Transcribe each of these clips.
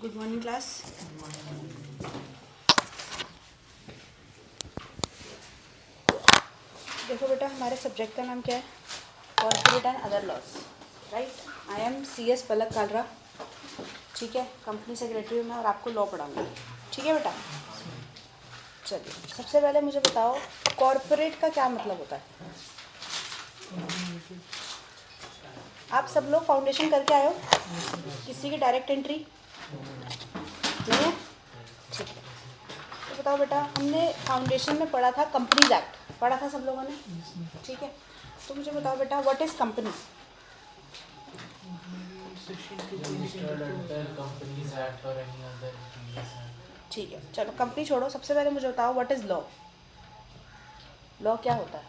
Good morning class. देखो बेटा, हमारे सब्जेक्ट का नाम क्या है? Corporate and other laws, right. I am CS Palak Kalra, ठीक है। कंपनी सेक्रेटरी हूँ मैं और आपको लॉ पढ़ाऊंगी, ठीक है बेटा। चलिए, सबसे पहले मुझे बताओ कॉर्पोरेट का क्या मतलब होता है? आप सब लोग फाउंडेशन करके आए हो? किसी की डायरेक्ट एंट्री नहीं है? ठीक है। तो बताओ बेटा, हमने फाउंडेशन में पढ़ा था कंपनीज एक्ट, पढ़ा था सब लोगों ने, ठीक है। तो मुझे बताओ बेटा, व्हाट इज कंपनी? ठीक है, चलो कंपनी छोड़ो। सबसे पहले मुझे बताओ व्हाट इज लॉ? लॉ क्या होता है?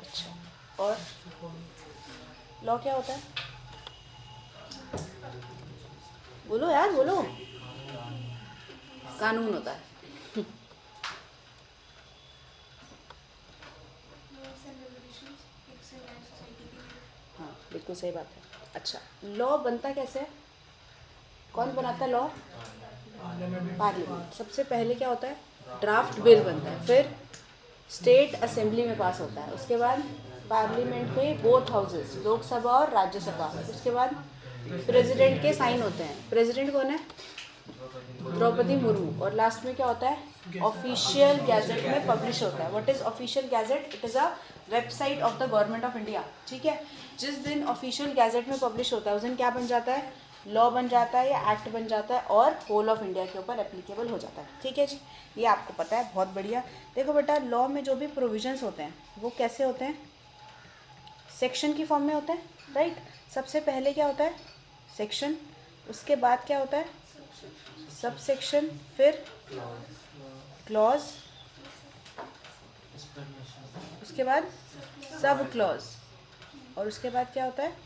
अच्छा, और लॉ क्या होता है? बोलो यार, बोलो। कानून होता है। हाँ, बिल्कुल सही बात है। अच्छा, लॉ बनता कैसे है? कौन बनाता है लॉ? पार्लियामेंट। सबसे पहले क्या होता है? ड्राफ्ट बिल बनता है, फिर स्टेट असेंबली में पास होता है, उसके बाद पार्लियामेंट के बोथ हाउसेस, लोकसभा और राज्यसभा, उसके बाद प्रेसिडेंट के साइन होते हैं। प्रेसिडेंट कौन है? द्रौपदी मुर्मू। और लास्ट में क्या होता है? ऑफिशियल गैजेट में पब्लिश होता है। What is official gazette? It is a website of the government of India, ठीक है। जिस दिन ऑफिशियल गैजेट में पब्लिश होता है उस दिन क्या बन जाता है? लॉ बन जाता है या एक्ट बन जाता है और होल ऑफ इंडिया के ऊपर एप्लीकेबल हो जाता है, ठीक है जी। ये आपको पता है, बहुत बढ़िया। देखो बेटा, लॉ में जो भी प्रोविजंस होते हैं वो कैसे होते हैं? सेक्शन की फॉर्म में होते हैं, राइट। सबसे पहले क्या होता है? सेक्शन। उसके बाद क्या होता है? सब सेक्शन, फिर क्लॉज, उसके बाद सब क्लॉज, और उसके बाद क्या होता है?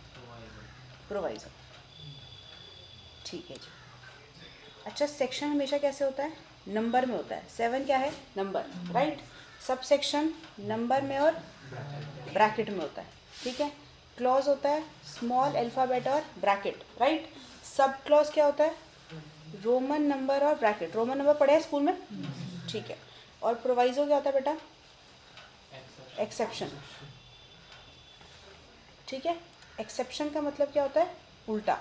प्रोवाइजो, ठीक है जी। अच्छा, सेक्शन हमेशा कैसे होता है? नंबर में होता है। 7 क्या है? Number, right. Sub section number में और ब्रैकेट में होता है, ठीक है। क्लॉज होता है स्मॉल अल्फ़ाबेट और ब्रैकेट, राइट। सब क्लॉज क्या होता है? रोमन नंबर और ब्रैकेट। रोमन नंबर पढ़े हैं स्कूल में, ठीक है। और प्रोवाइजो क्या होता है बेटा? एक्सेप्शन, ठीक है। एक्सेप्शन का मतलब क्या होता है? उल्टा,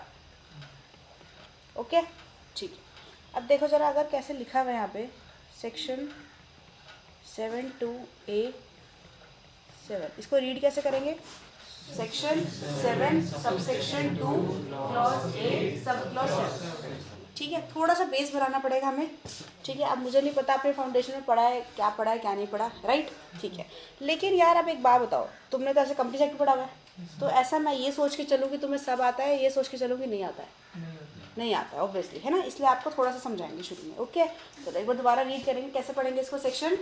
ओके, ठीक है। अब देखो ज़रा, अगर कैसे लिखा हुआ है यहाँ पे, सेक्शन 7(2)(a)(7), इसको रीड कैसे करेंगे? Section 7 sub section 2 clause A sub clause 7, ठीक है। थोड़ा सा बेस बनाना पड़ेगा हमें, ठीक है। अब मुझे नहीं पता आपने फाउंडेशन में पढ़ा है क्या नहीं पढ़ा, राइट, ठीक है। लेकिन यार अब एक बात बताओ, तुमने तो ऐसे कंपनी सेक्टर पढ़ा हुआ है, तो ऐसा मैं ये सोच के चलूँ कि तुम्हें सब आता है, ये सोच के चलूँ कि नहीं आता है? नहीं आता है ऑब्वियसली, है ना। इसलिए आपको थोड़ा सा समझाएंगे शुरू में, ओके। तो एक बार दोबारा रीड करेंगे, कैसे पढ़ेंगे इसको? Section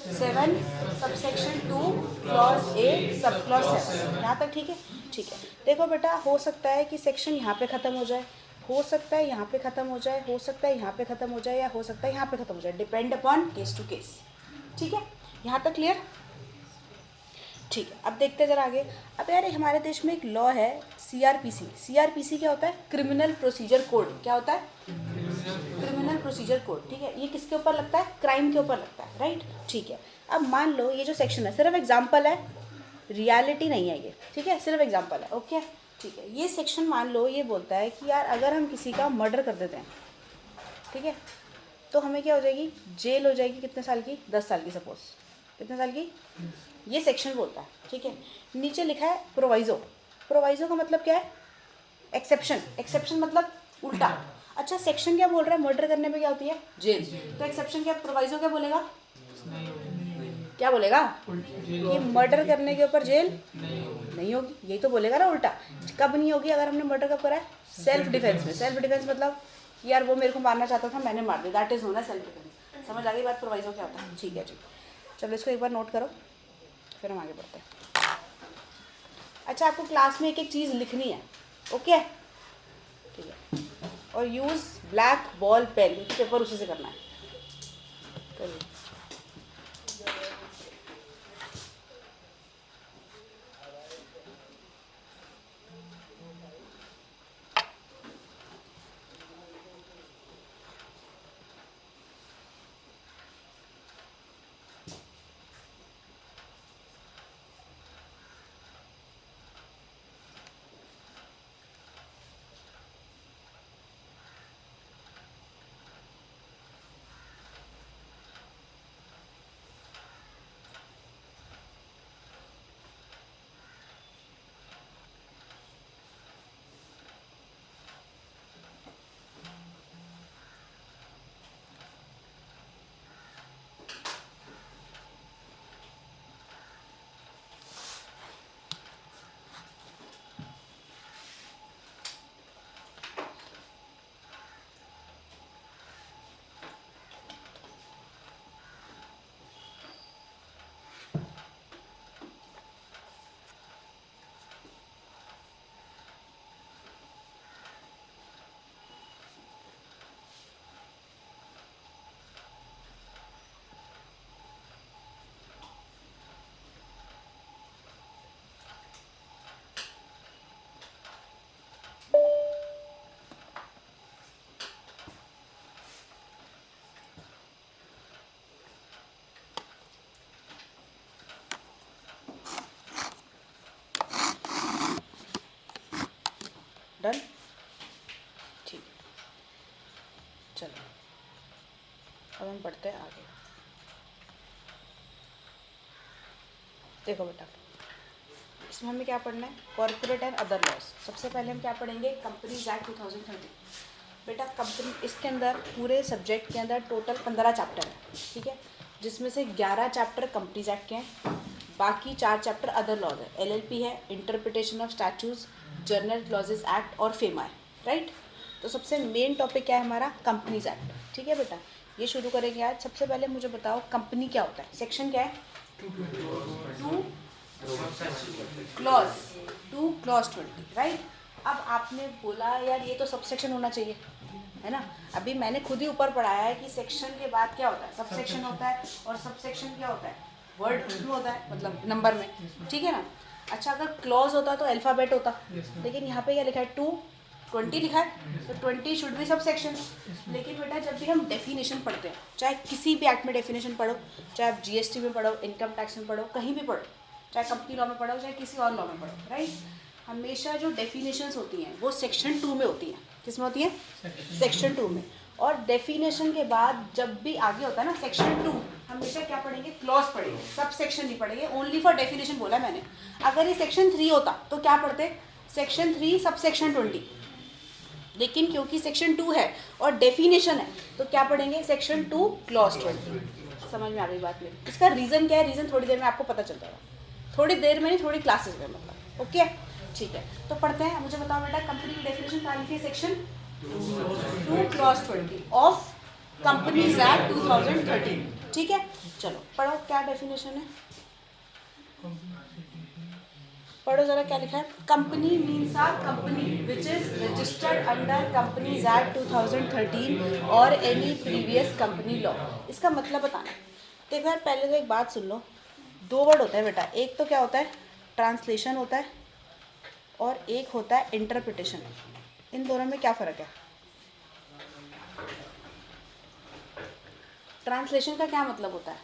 7 sub section 2 clause A sub clause 7, यहाँ तक ठीक है, ठीक है। देखो बेटा, हो सकता है कि सेक्शन यहाँ पे ख़त्म हो जाए, हो सकता है यहाँ पे ख़त्म हो जाए, हो सकता है यहाँ पे ख़त्म हो जाए, या हो सकता है यहाँ पे ख़त्म हो जाए, depend upon case to case, ठीक है। यहाँ तक क्लियर? ठीक है। अब देखते हैं जरा आगे। अब यार हमारे देश में एक लॉ है CRPC। CRPC क्या होता है? Criminal procedure code. क्या होता है? क्रिमिनल प्रोसीजर कोड, ठीक है। ये किसके ऊपर लगता है? क्राइम के ऊपर लगता है, राइट, ठीक है। अब मान लो ये जो सेक्शन है सिर्फ एग्जाम्पल है, रियलिटी नहीं है ये, ठीक है, सिर्फ एग्जाम्पल है, ओके, ठीक है। ये सेक्शन मान लो ये बोलता है कि यार अगर हम किसी का मर्डर कर देते हैं, ठीक है, तो हमें क्या हो जाएगी? जेल हो जाएगी। कितने साल की? 10 साल की, सपोज। कितने साल की? ये सेक्शन बोलता है, ठीक है। नीचे लिखा है प्रोवाइजो। प्रोवाइजो का मतलब क्या है? एक्सेप्शन। एक्सेप्शन मतलब उल्टा। अच्छा, सेक्शन क्या बोल रहा है? मर्डर करने पे क्या होती है? जेल। तो एक्सेप्शन क्या, प्रोवाइजो क्या बोलेगा? क्या बोलेगा? कि मर्डर करने के ऊपर जेल नहीं होगी, यही तो बोलेगा ना उल्टा। कब नहीं होगी? अगर हमने मर्डर कब करा है? सेल्फ डिफेंस में। सेल्फ डिफेंस मतलब यार वो मेरे को मारना चाहता था, मैंने मार दिया, that is known as self defence. समझ आ गई बात? प्रोवाइजो क्या होता है, ठीक है जी। चलो इसको एक बार नोट करो, फिर हम आगे बढ़ते हैं। अच्छा, आपको क्लास में एक एक चीज़ लिखनी है, ओके, ठीक है। और use black ball pen, paper उसी से करना है, करिए। डन, ठीक। चलो अब हम पढ़ते हैं आगे। देखो बेटा, इसमें हमें क्या पढ़ना है, कॉर्पोरेट एंड अदर लॉज। सबसे पहले हम क्या पढ़ेंगे, कंपनीज एक्ट 2013। बेटा कंपनी, इसके अंदर पूरे सब्जेक्ट के अंदर टोटल 15 चैप्टर है, ठीक है, जिसमें से 11 चैप्टर कंपनीज एक्ट के हैं, बाकी 4 चैप्टर अदर लॉज है। एलएलपी है, interpretation of statutes, general clauses act और फेमा है, राइट। तो सबसे मेन टॉपिक क्या है हमारा, कंपनीज एक्ट, ठीक है बेटा। ये शुरू करेंगे आज। सबसे पहले मुझे बताओ कंपनी क्या होता है, सेक्शन क्या है, 2 क्लॉज 20, राइट। अब आपने बोला यार ये तो सब सेक्शन होना चाहिए, है ना। अभी मैंने खुद ही ऊपर पढ़ाया है कि सेक्शन के बाद क्या होता है, सब सेक्शन होता है, और सब सेक्शन क्या होता है, वर्ड उसमें होता है, मतलब नंबर में, ठीक है ना। अच्छा, अगर क्लॉज होता तो अल्फ़ाबेट होता, लेकिन यहाँ पे क्या लिखा है, 220 लिखा है, तो 20 शुड बी सब सेक्शन। लेकिन बेटा जब भी हम डेफिनेशन पढ़ते हैं, चाहे किसी भी एक्ट में डेफिनेशन पढ़ो, चाहे आप जीएसटी में पढ़ो, इनकम टैक्स में पढ़ो, कहीं भी पढ़ो, चाहे कंपनी लॉ में पढ़ो, चाहे किसी और लॉ में पढ़ो, राइट, हमेशा जो डेफिनेशंस होती हैं वो सेक्शन 2 में होती हैं। किस में होती है, सेक्शन 2 में। और डेफिनेशन के बाद जब भी आगे होता है ना सेक्शन 2, हमेशा क्या पढ़ेंगे, क्लॉज पढ़ेंगे, सब सेक्शन नहीं पढ़ेंगे, ओनली फॉर डेफिनेशन बोला मैंने। अगर ये सेक्शन 3 होता तो क्या पढ़ते, सेक्शन 3 सब सेक्शन 20, लेकिन क्योंकि सेक्शन 2 है और डेफिनेशन है तो क्या पढ़ेंगे, सेक्शन 2 क्लॉज 20। समझ में आ गई बात मेरी। इसका रीज़न क्या है, रीज़न थोड़ी देर में आपको पता चल जाएगा, थोड़ी देर में नहीं, थोड़ी क्लासेस में, मतलब ओके, ठीक है। तो पढ़ते हैं। मुझे बताओ बेटा, कंपनी की डेफिनेशन कहाँ लिखी है, section 2 clause 20 of companies act 2013, ठीक है। चलो पढ़ो क्या डेफिनेशन है, पढ़ो जरा क्या लिखा है। Company means a company which is registered under companies act 2013 और एनी प्रीवियस कंपनी लॉ। इसका मतलब बताना। देखो यार, पहले तो एक बात सुन लो, 2 वर्ड होता है बेटा, एक तो क्या होता है, ट्रांसलेशन होता है, और एक होता है इंटरप्रिटेशन। इन दोनों में क्या फ़र्क है, ट्रांसलेशन का क्या मतलब होता है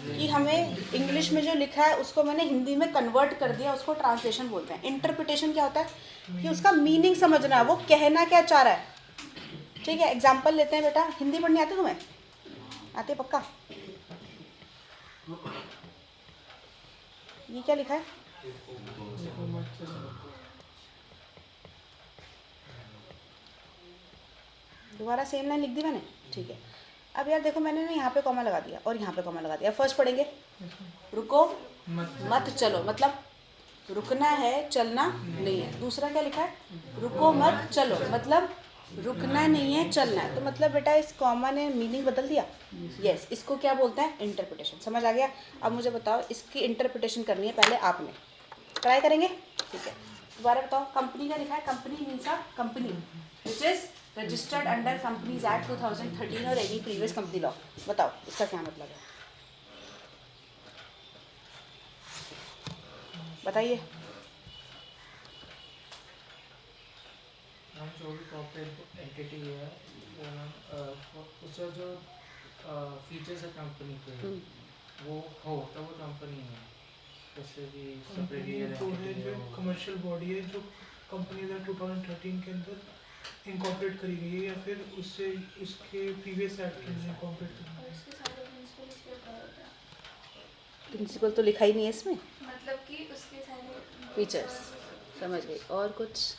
कि हमें इंग्लिश में जो लिखा है उसको मैंने हिंदी में कन्वर्ट कर दिया, उसको ट्रांसलेशन बोलते हैं। इंटरप्रिटेशन क्या होता है कि उसका मीनिंग समझना है, वो कहना क्या चाह रहा है, ठीक है। एग्जाम्पल लेते हैं बेटा, हिंदी पढ़नी आती तुम्हें, आती है पक्का। ये क्या लिखा है, दोबारा सेम लाइन लिख दी मैंने, ठीक है। अब यार देखो, मैंने ना यहाँ पे कॉमा लगा दिया और यहाँ पे कॉमा लगा दिया। फर्स्ट पढ़ेंगे, रुको मत चलो, मतलब रुकना है, चलना नहीं है। दूसरा क्या लिखा है, रुको मत चलो, मतलब रुकना नहीं है, चलना है। तो मतलब बेटा इस कॉमा ने मीनिंग बदल दिया, यस। इसको क्या बोलते हैं, इंटरप्रिटेशन। समझ आ गया। अब मुझे बताओ, इसकी इंटरप्रिटेशन करनी है पहले आपने, ट्राई करेंगे, ठीक है। दोबारा बताओ, कंपनी का लिखा है, company means a company which is registered under companies act 2013 और एनी प्रीवियस कंपनी लॉ। बताओ इसका क्या मतलब है, बताइए। हम जो भी कॉर्पोरेट एंटिटी है वो ना उसका जो फीचर्स है कंपनी के वो हो तो वो कंपनी है। जैसे कि कंपनी तो है जो कमर्शियल बॉडी है जो कंपनी 2013 के अंदर इनकॉर्पोरेट करी गई है, या फिर उससे उसके प्रीवियस एक्ट के अंदर इनकॉर्पोरेट करी गई है। प्रिंसिपल तो लिखा ही नहीं है इसमें, मतलब कि उसके सारे फीचर्स। समझ गई। और कुछ,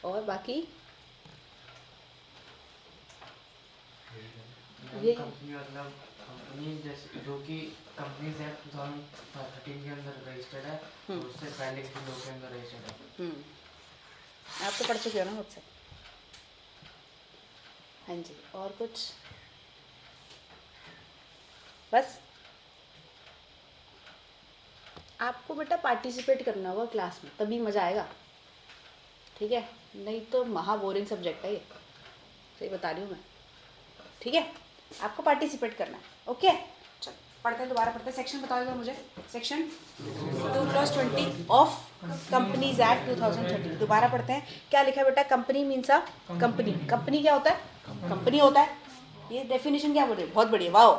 और बाकी ये कंपनी मतलब कंपनी जैसे जो कि कंपनीज एक्ट 2013 के अंदर रजिस्टर्ड है, तो उससे पहले के लोग के अंदर रजिस्टर्ड है। आप तो पढ़ चुके हो ना मुझसे, हाँ जी। और कुछ, बस आपको बेटा पार्टिसिपेट करना होगा क्लास में, तभी मज़ा आएगा, ठीक है। नहीं तो महा बोरिंग सब्जेक्ट है ये, सही बता रही हूँ मैं, ठीक है। आपको पार्टिसिपेट करना है, ओके। चल पढ़ते हैं, दोबारा पढ़ते हैं। सेक्शन बताओगे मुझे, section 2 clause 20 of companies act 2013। दोबारा पढ़ते हैं, क्या लिखा है बेटा, company means a company. Company क्या होता है, कंपनी होता है। ये डेफिनेशन क्या बोल रही है, बहुत बढ़िया, वाओ।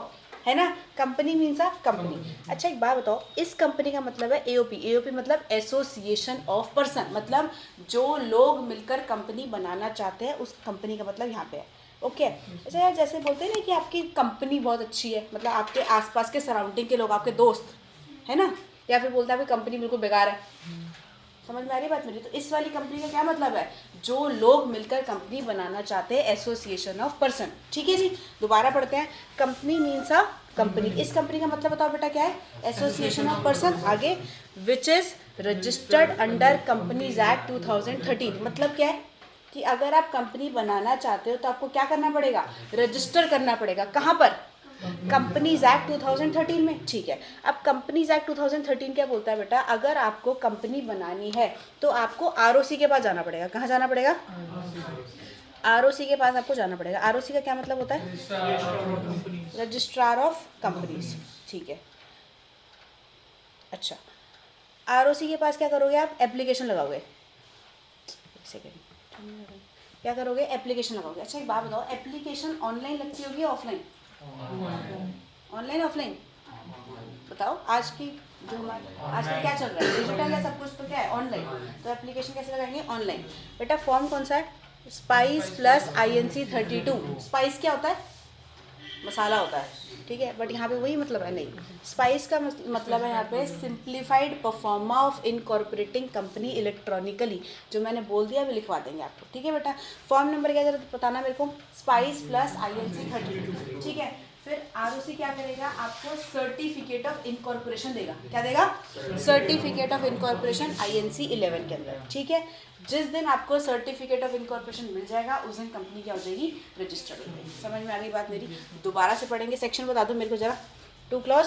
है ना, कंपनी मीन्स अ कंपनी। अच्छा एक बात बताओ, इस कंपनी का मतलब है एओपी। एओपी मतलब एसोसिएशन ऑफ पर्सन, मतलब जो लोग मिलकर कंपनी बनाना चाहते हैं, उस कंपनी का मतलब यहाँ पे है। ओके अच्छा यार, जैसे बोलते हैं ना कि आपकी कंपनी बहुत अच्छी है, मतलब आपके आसपास के सराउंडिंग के लोग आपके दोस्त है ना, या फिर बोलते हैं आपकी कंपनी बिल्कुल बेकार है, समझ में आ रही बात मेरी? तो इस वाली कंपनी का क्या मतलब है, जो लोग मिलकर कंपनी बनाना चाहते हैं, एसोसिएशन ऑफ पर्सन। ठीक है जी, दोबारा पढ़ते हैं। Company means a company. इस कंपनी का मतलब बताओ बेटा क्या है, एसोसिएशन ऑफ पर्सन। आगे which is registered under companies act 2013। मतलब क्या है कि अगर आप कंपनी बनाना चाहते हो तो आपको क्या करना पड़ेगा, रजिस्टर करना पड़ेगा। कहाँ पर, कंपनीज एक्ट 2013 में। ठीक है, अब कंपनीज एक्ट 2013 क्या बोलता है बेटा, अगर आपको कंपनी बनानी है तो आपको आरओसी के पास जाना पड़ेगा। कहाँ जाना पड़ेगा, आरओसी के पास आपको जाना पड़ेगा। आरओसी का क्या मतलब होता है, रजिस्ट्रार ऑफ कंपनीज। ठीक है, अच्छा आरओसी के पास क्या करोगे आप, एप्लीकेशन लगाओगे। एक सेकेंड, क्या करोगे, एप्लीकेशन लगाओगे। अच्छा एक बात बताओ, एप्लीकेशन ऑनलाइन लगती होगी या ऑफलाइन, ऑनलाइन ऑफलाइन बताओ। आज की जो हमारा आजकल क्या चल रहा है, डिजिटल है सब कुछ, तो क्या है ऑनलाइन। तो एप्लीकेशन कैसे लगाएंगे, ऑनलाइन। बेटा फॉर्म कौन सा है, स्पाइस प्लस INC 32। स्पाइस क्या होता है, मसाला होता है, ठीक है, बट यहाँ पे वही मतलब है नहीं। स्पाइस का मतलब है यहाँ पे simplified pro forma of incorporating company electronically. जो मैंने बोल दिया अभी लिखवा देंगे आपको। ठीक है बेटा, फॉर्म नंबर क्या जरा बताना मेरे को, स्पाइस प्लस INC 32। ठीक है, फिर आरओसी क्या करेगा, आपको सर्टिफिकेट ऑफ इनकॉर्पोरेशन देगा। क्या देगा, सर्टिफिकेट ऑफ इनकॉर्पोरेशन INC 11 के अंदर। ठीक है, जिस दिन आपको सर्टिफिकेट ऑफ इनकॉर्पोरेशन मिल जाएगा उस दिन कंपनी क्या हो जाएगी, रजिस्टर्ड हो जाएगी। समझ में आ गई बात मेरी? दोबारा से पढ़ेंगे, सेक्शन बता दो मेरे को जरा। 2 क्लॉज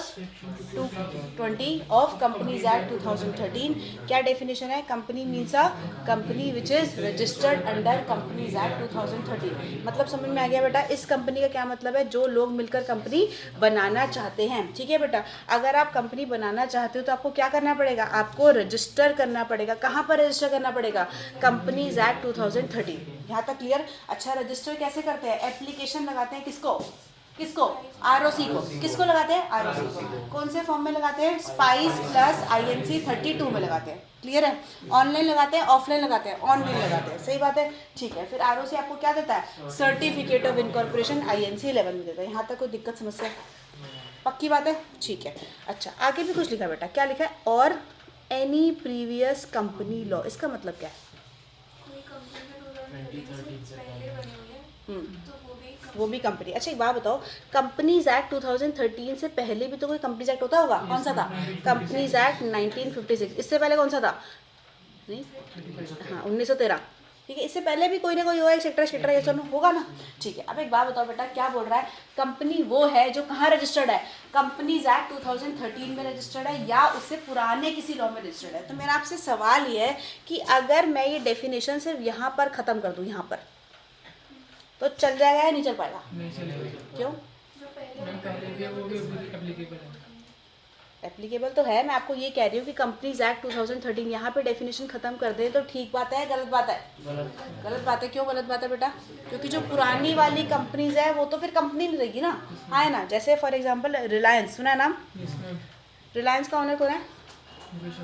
220 ऑफ कंपनीज एक्ट 2013। क्या डेफिनेशन है, company means a company which is registered under companies act 2013। मतलब समझ में आ गया बेटा, इस कंपनी का क्या मतलब है, जो लोग मिलकर कंपनी बनाना चाहते हैं। ठीक है बेटा, अगर आप कंपनी बनाना चाहते हो तो आपको क्या करना पड़ेगा, आपको रजिस्टर करना पड़ेगा। कहाँ पर रजिस्टर करना पड़ेगा, कंपनीज एक्ट 2013। यहाँ तक क्लियर? अच्छा रजिस्टर कैसे करते हैं, एप्लीकेशन लगाते हैं किसको, किसको, आरओसी को। किसको लगाते हैं, आरओसी को। कौन से फॉर्म में लगाते हैं, स्पाइस प्लस INC 32 में लगाते हैं। क्लियर है? ऑनलाइन लगाते हैं, ऑफलाइन लगाते हैं, ऑनलाइन लगाते हैं। सही बात है, ठीक है। फिर आरओसी आपको क्या देता है, सर्टिफिकेट ऑफ इनकॉर्पोरेशन INC 11 में देता है। यहाँ तक कोई दिक्कत समस्या, पक्की बात है? ठीक है। अच्छा आगे भी कुछ लिखा बेटा, क्या लिखा है, और एनी प्रीवियस कंपनी लॉ। इसका मतलब क्या है, कोई कंपनी में 2013 से पहले बने हुए हैं तो वो भी कंपनी। अच्छा एक बात बताओ, कंपनीज एक्ट 2013 से पहले भी तो कोई कंपनीज एक्ट होता होगा। कौन सा था, कंपनीज एक्ट 1956। इससे पहले कौन सा था, नहीं हाँ 1913। ठीक है, इससे पहले भी कोई ना कोई होगा, सेक्टर सेक्टर ऐसा होगा ना। ठीक है, अब एक बात बताओ बेटा, क्या बोल रहा है, कंपनी वो है जो कहाँ रजिस्टर्ड है, कंपनीज एक्ट 2013 में रजिस्टर्ड है या उससे पुराने किसी लॉ में रजिस्टर्ड है। तो मेरा आपसे सवाल ये है कि अगर मैं ये डेफिनेशन सिर्फ यहाँ पर ख़त्म कर दूँ, यहाँ पर, तो चल जाएगा या नहीं चल पाएगा? क्यों, जो पहले वो भी एप्लीकेबल है। एप्लीकेबल तो है। मैं आपको ये कह रही हूँ कि कंपनीज एक्ट 2013 यहाँ पे डेफिनेशन खत्म कर दें तो ठीक बात है, गलत बात है? गलत बात है। क्यों गलत बात है बेटा? क्योंकि जो पुरानी वाली कंपनीज है वो तो फिर कंपनी नहीं रहेगी ना, है ना। जैसे फॉर एग्जांपल रिलायंस, सुना है नाम, रिलायंस का ओनर कौन है,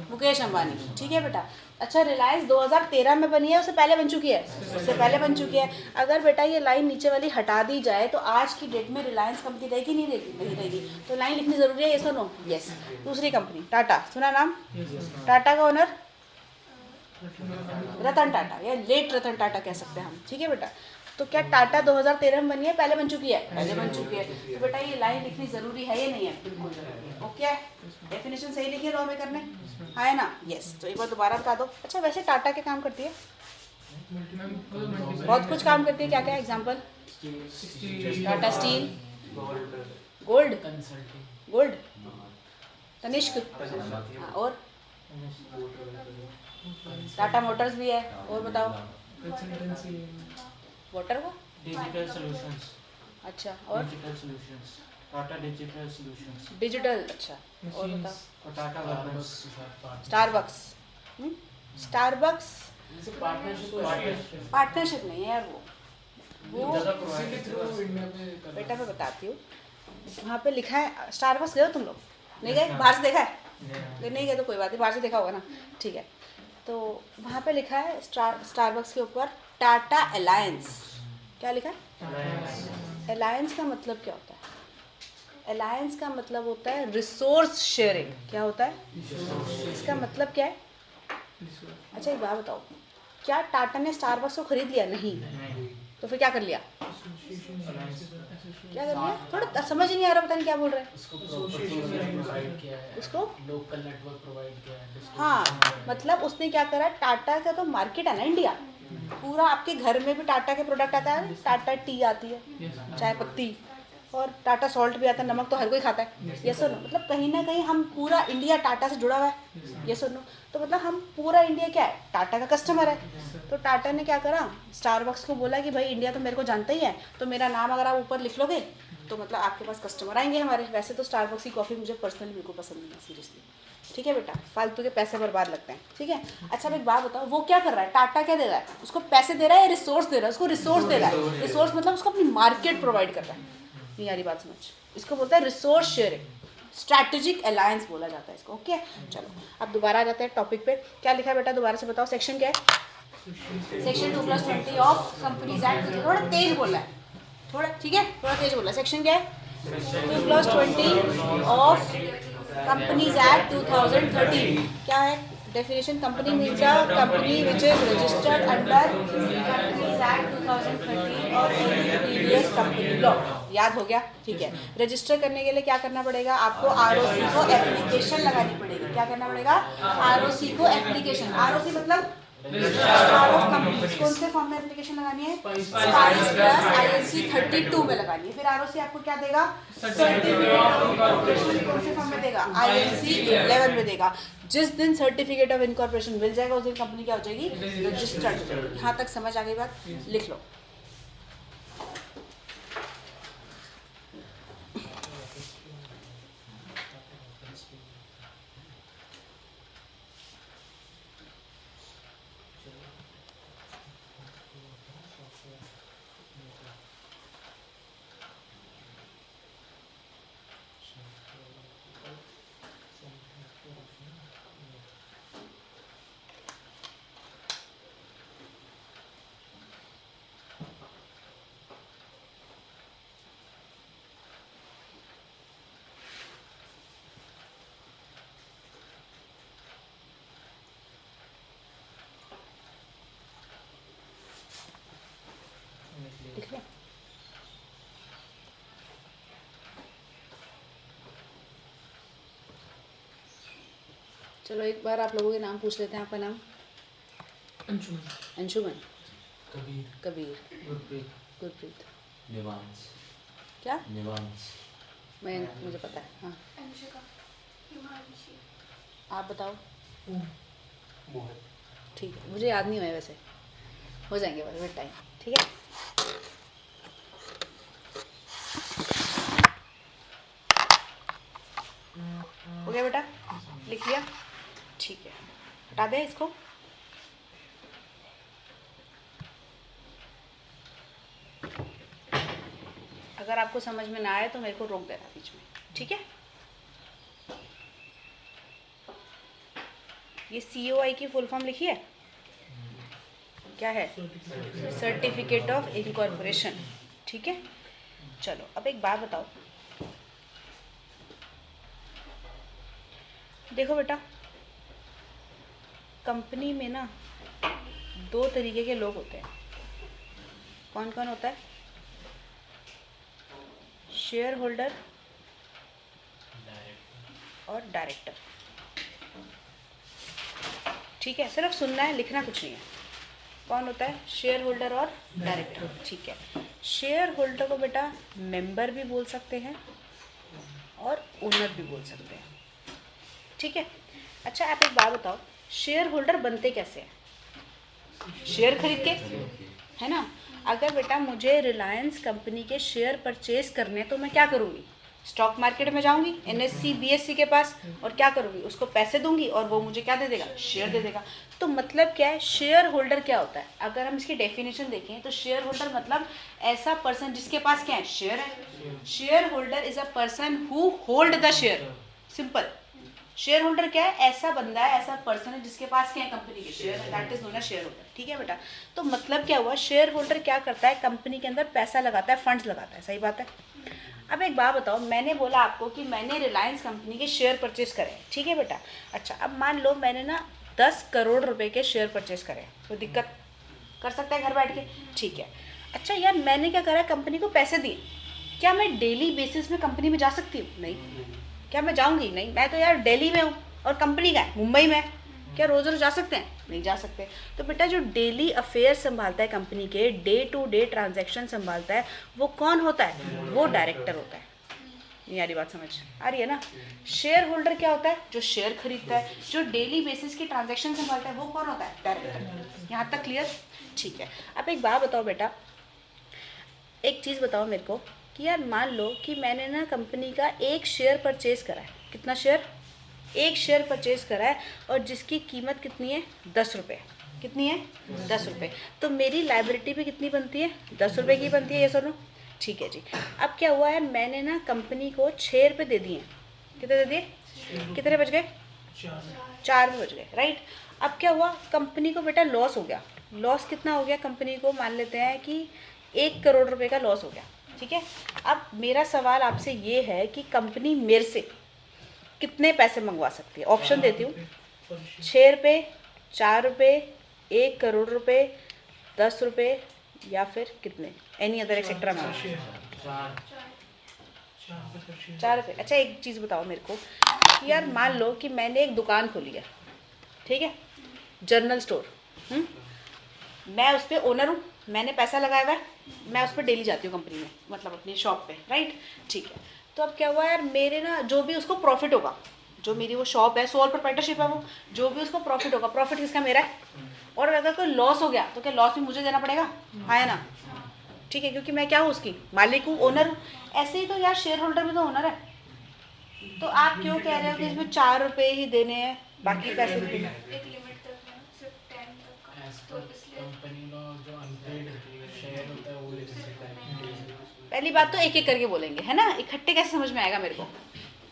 मुकेश अंबानी। ठीक है बेटा, अच्छा रिलायंस 2013 में बनी है, उससे पहले बन चुकी है, उससे पहले बन चुकी है। अगर बेटा ये लाइन नीचे वाली हटा दी जाए तो आज की डेट में रिलायंस कंपनी रहेगी नहीं रहेगी, नहीं रहेगी। तो लाइन लिखनी जरूरी है, ये सुनो। यस, दूसरी कंपनी टाटा, सुना नाम, टाटा का ओनर रतन टाटा या लेट रतन टाटा कह सकते हैं हम। ठीक है बेटा, तो क्या टाटा 2013 में बनी है, पहले बन चुकी है, पहले बन चुकी है। तो बेटा ये लाइन लिखनी जरूरी है या नहीं है? बिल्कुल जरूरी। ओके, डेफिनेशन सही लिखी है लॉ में करने, है ना। यस, तो एक बार दोबारा बता दो। अच्छा वैसे टाटा क्या काम करती है, बहुत कुछ काम करती है। क्या क्या example, Tata steel, gold, gold, Tanishq, हाँ, और टाटा मोटर्स भी है, और बताओ, वाटर का, डिजिटल सॉल्यूशंस, अच्छा, और digital solutions, Tata digital solutions, digital, अच्छा, और बताओ, और टाटा वर्बन्स, स्टारबक्स, स्टारबक्स पार्टनरशिप पार्टनरशिप नहीं है यार, वो ज़्यादा प्रोवाइड बेटा मैं बताती हूँ। वहाँ पे लिखा है, स्टारबक्स गए हो तुम लोग? नहीं गए? बाहर से देखा है? नहीं गए तो कोई बात नहीं, बाहर से देखा होगा ना, ठीक है। तो वहाँ पे लिखा है स्टारबक्स के ऊपर टाटा अलायंस। क्या लिखा है? अलायंस का मतलब क्या होता है? अलायंस का मतलब होता है रिसोर्स शेयरिंग। क्या होता है? इसका मतलब क्या है? अच्छा एक बात बताओ, क्या टाटा ने स्टारबक्स को खरीद लिया? नहीं। तो फिर क्या कर लिया? क्या कर लिया? थोड़ा समझ नहीं आ रहा, पता नहीं क्या बोल रहे हैं उसको प्रोवाइड किया है, उसको। लोकल नेटवर्क प्रोवाइड किया है, हाँ, मतलब उसने क्या करा, टाटा का तो मार्केट है ना इंडिया पूरा, आपके घर में भी टाटा के प्रोडक्ट आता है, टाटा टी आती है, चाय पत्ती, और टाटा सॉल्ट भी आता है, नमक तो हर कोई खाता है, ये सुनो, मतलब कहीं ना कहीं हम पूरा इंडिया टाटा से जुड़ा हुआ है, ये सुनो। तो मतलब हम पूरा इंडिया क्या है, टाटा का कस्टमर है। तो टाटा ने क्या करा, स्टारबक्स को बोला कि भाई इंडिया तो मेरे को जानता ही है, तो मेरा नाम अगर आप ऊपर लिख लोगे तो मतलब आपके पास कस्टमर आएंगे हमारे। वैसे तो स्टारबक्स की कॉफ़ी मुझे पर्सनली बिल्कुल पसंद नहीं है, सीरियसली, ठीक है बेटा, फालतू के पैसे बर्बाद लगते हैं, ठीक है। अच्छा अब एक बात बताओ, वो क्या कर रहा है, टाटा क्या दे रहा है उसको, पैसे दे रहा है या रिसोर्स दे रहा है उसको? रिसोर्स दे रहा है। रिसोर्स मतलब उसको अपनी मार्केट प्रोवाइड कर रहा है, नहीं यारी बात समझ, इसको बोलता है रिसोर्स शेयरिंग, स्ट्रैटेजिक अलायंस बोला जाता है इसको, ओके। चलो अब दोबारा आ जाते हैं टॉपिक पे। क्या लिखा है बेटा, दोबारा से बताओ, सेक्शन क्या है? Section 2+20 of companies act. थोड़ा तेज बोलना है, थोड़ा, ठीक है, थोड़ा तेज बोलना है। सेक्शन क्या है? 2+20 ऑफ कंपनीज एक्ट 2013। क्या है definition? Company means a company which is registered under companies act 2013 और एनी प्रीवियस कंपनी लॉ। याद हो गया, ठीक है। रजिस्टर करने के लिए क्या करना पड़ेगा आपको? आरओसी को एप्लीकेशन लगानी पड़ेगी। क्या करना पड़ेगा? आरओसी को एप्लीकेशन। आरओसी मतलब रजिस्ट्रार ऑफ कंपनीज। कौन से फॉर्म में एप्लीकेशन लगानी है? स्पाइस प्लस आईएनसी 32 में लगानी है। फिर आरओसी आपको क्या देगा? Certificate of incorporation. कौन से फॉर्म में देगा? आईएनसी 11 में देगा। जिस दिन सर्टिफिकेट ऑफ इनकॉर्पोरेशन मिल जाएगा उस दिन कंपनी क्या हो जाएगी? रजिस्टर्ड हो जाएगी। यहाँ तक समझ आ गई बात? लिख लो। लिख लो। चलो एक बार आप लोगों के नाम पूछ लेते हैं। आपका नाम? अंशुमन, अंशुमन, कबीर, कबीर, गुरप्रीत, गुरप्रीत, निवांश, क्या? निवांश, मैं, मुझे पता है, हाँ। अंशिका, हिमांशी, आप बताओ। मोहित। ठीक है, मुझे याद नहीं हुआ है वैसे, हो जाएंगे भाई विद टाइम, ठीक है। हो गया बेटा? लिख लिया? ठीक है, हटा दें इसको। अगर आपको समझ में ना आए तो मेरे को रोक देना बीच में, ठीक है। ये COI की फुल फॉर्म लिखी है, क्या है? सर्टिफिकेट ऑफ इनकॉर्पोरेशन, ठीक है। चलो अब एक बात बताओ, देखो बेटा, कंपनी में ना 2 तरीके के लोग होते हैं। कौन कौन होता है? शेयर होल्डर और डायरेक्टर, ठीक है। सिर्फ सुनना है, लिखना कुछ नहीं है। कौन होता है? शेयर होल्डर और डायरेक्टर, ठीक है। शेयर होल्डर को बेटा मेंबर भी बोल सकते हैं और ओनर भी बोल सकते हैं, ठीक है। अच्छा आप एक बात बताओ, शेयर होल्डर बनते कैसे हैं? शेयर खरीद के, है ना। अगर बेटा मुझे रिलायंस कंपनी के शेयर परचेज करने तो मैं क्या करूँगी? स्टॉक मार्केट में जाऊंगी NSE BSE के पास और क्या करूंगी, उसको पैसे दूंगी और वो मुझे क्या दे देगा, शेयर दे देगा। तो मतलब क्या है, शेयर होल्डर क्या होता है? अगर हम इसकी डेफिनेशन देखें तो शेयर होल्डर मतलब ऐसा पर्सन जिसके पास क्या है, शेयर है। Share holder is a person who hold the share. Simple. Share holder क्या है? ऐसा बंदा है, ऐसा पर्सन है जिसके पास क्या है, कंपनी के शेयर है, that is known as share holder. ठीक है बेटा। तो मतलब क्या हुआ, शेयर होल्डर क्या करता है, कंपनी के अंदर पैसा लगाता है, फंड्स लगाता है। सही बात है। अब एक बात बताओ, मैंने बोला आपको कि मैंने रिलायंस कंपनी के शेयर परचेज करे, ठीक है बेटा। अच्छा, अब मान लो मैंने ना 10 करोड़ रुपए के शेयर परचेज करे, कोई दिक्कत कर सकता है घर बैठ के, ठीक है। अच्छा यार, मैंने क्या करा, कंपनी को पैसे दिए, क्या मैं डेली बेसिस में कंपनी में जा सकती हूँ? नहीं। क्या मैं जाऊँगी? नहीं। मैं तो यार दिल्ली में हूँ और कंपनी का है मुंबई में, क्या रोज़ रोज़ जा सकते हैं? नहीं जा सकते। तो बेटा जो डेली अफेयर संभालता है कंपनी के, डे टू डे ट्रांजैक्शन संभालता है, वो कौन होता है? वो डायरेक्टर होता है। नहीं आ रही बात समझ? आ रही है ना? शेयर होल्डर क्या होता है? जो शेयर खरीदता है। जो डेली बेसिस की ट्रांजैक्शन संभालता है वो कौन होता है? डायरेक्टर। यहाँ तक क्लियर? ठीक है। अब एक बात बताओ बेटा, एक चीज़ बताओ मेरे को कि यार मान लो कि मैंने ना कंपनी का एक शेयर परचेज करा है। कितना शेयर? एक शेयर परचेज करा है और जिसकी कीमत कितनी है? 10 रुपये। कितनी है? 10 रुपये। तो मेरी लाइबिलिटी भी कितनी बनती है? 10 रुपये की बनती है, ये सुनो। ठीक है जी। अब क्या हुआ है, मैंने ना कंपनी को 6 रुपये दे दिए। कितने दे दिए? कितने बच गए? 4 रुपये बच गए, राइट। अब क्या हुआ, कंपनी को बेटा लॉस हो गया। लॉस कितना हो गया कंपनी को? मान लेते हैं कि 1 करोड़ रुपए का लॉस हो गया, ठीक है। अब मेरा सवाल आपसे ये है कि कंपनी मेरे से कितने पैसे मंगवा सकती है? ऑप्शन देती हूँ, 6 रुपये, 4 रुपये, 1 करोड़ रुपए, 10 रुपये या फिर कितने? एनी अदर एक्सेट्रा में? 4 रुपये। अच्छा एक चीज़ बताओ मेरे को कि यार मान लो कि मैंने एक दुकान खोली है, ठीक है, जनरल स्टोर। मैं उस पर ओनर हूँ, मैंने पैसा लगाया हुआ है, मैं उस पर डेली जाती हूँ कंपनी में, मतलब अपनी शॉप पे, राइट। ठीक है। तो अब क्या हुआ यार, मेरे ना जो भी उसको प्रॉफिट होगा, जो मेरी वो शॉप है, सोल प्रोप्राइटरशिप है वो, जो भी उसको प्रॉफिट होगा, प्रॉफिट किसका? मेरा है। और अगर कोई लॉस हो गया तो क्या लॉस भी मुझे देना पड़ेगा? है ना? ठीक है, क्योंकि मैं क्या हूँ, उसकी मालिक हूँ, ओनर हूँ। ऐसे ही तो यार शेयर होल्डर भी तो ओनर है। तो आप क्यों कह रहे हो कि इसमें 4 रुपये ही देने हैं, बाकी पैसे भी देने हैं? एक लिमिट तक है, सिर्फ 10 तक का, तो इसलिए कंपनी का जो अनपेड शेयर होता है वो ले सकता है। पहली बात तो एक एक करके बोलेंगे, है ना? इकट्ठे कैसे समझ में आएगा मेरे को?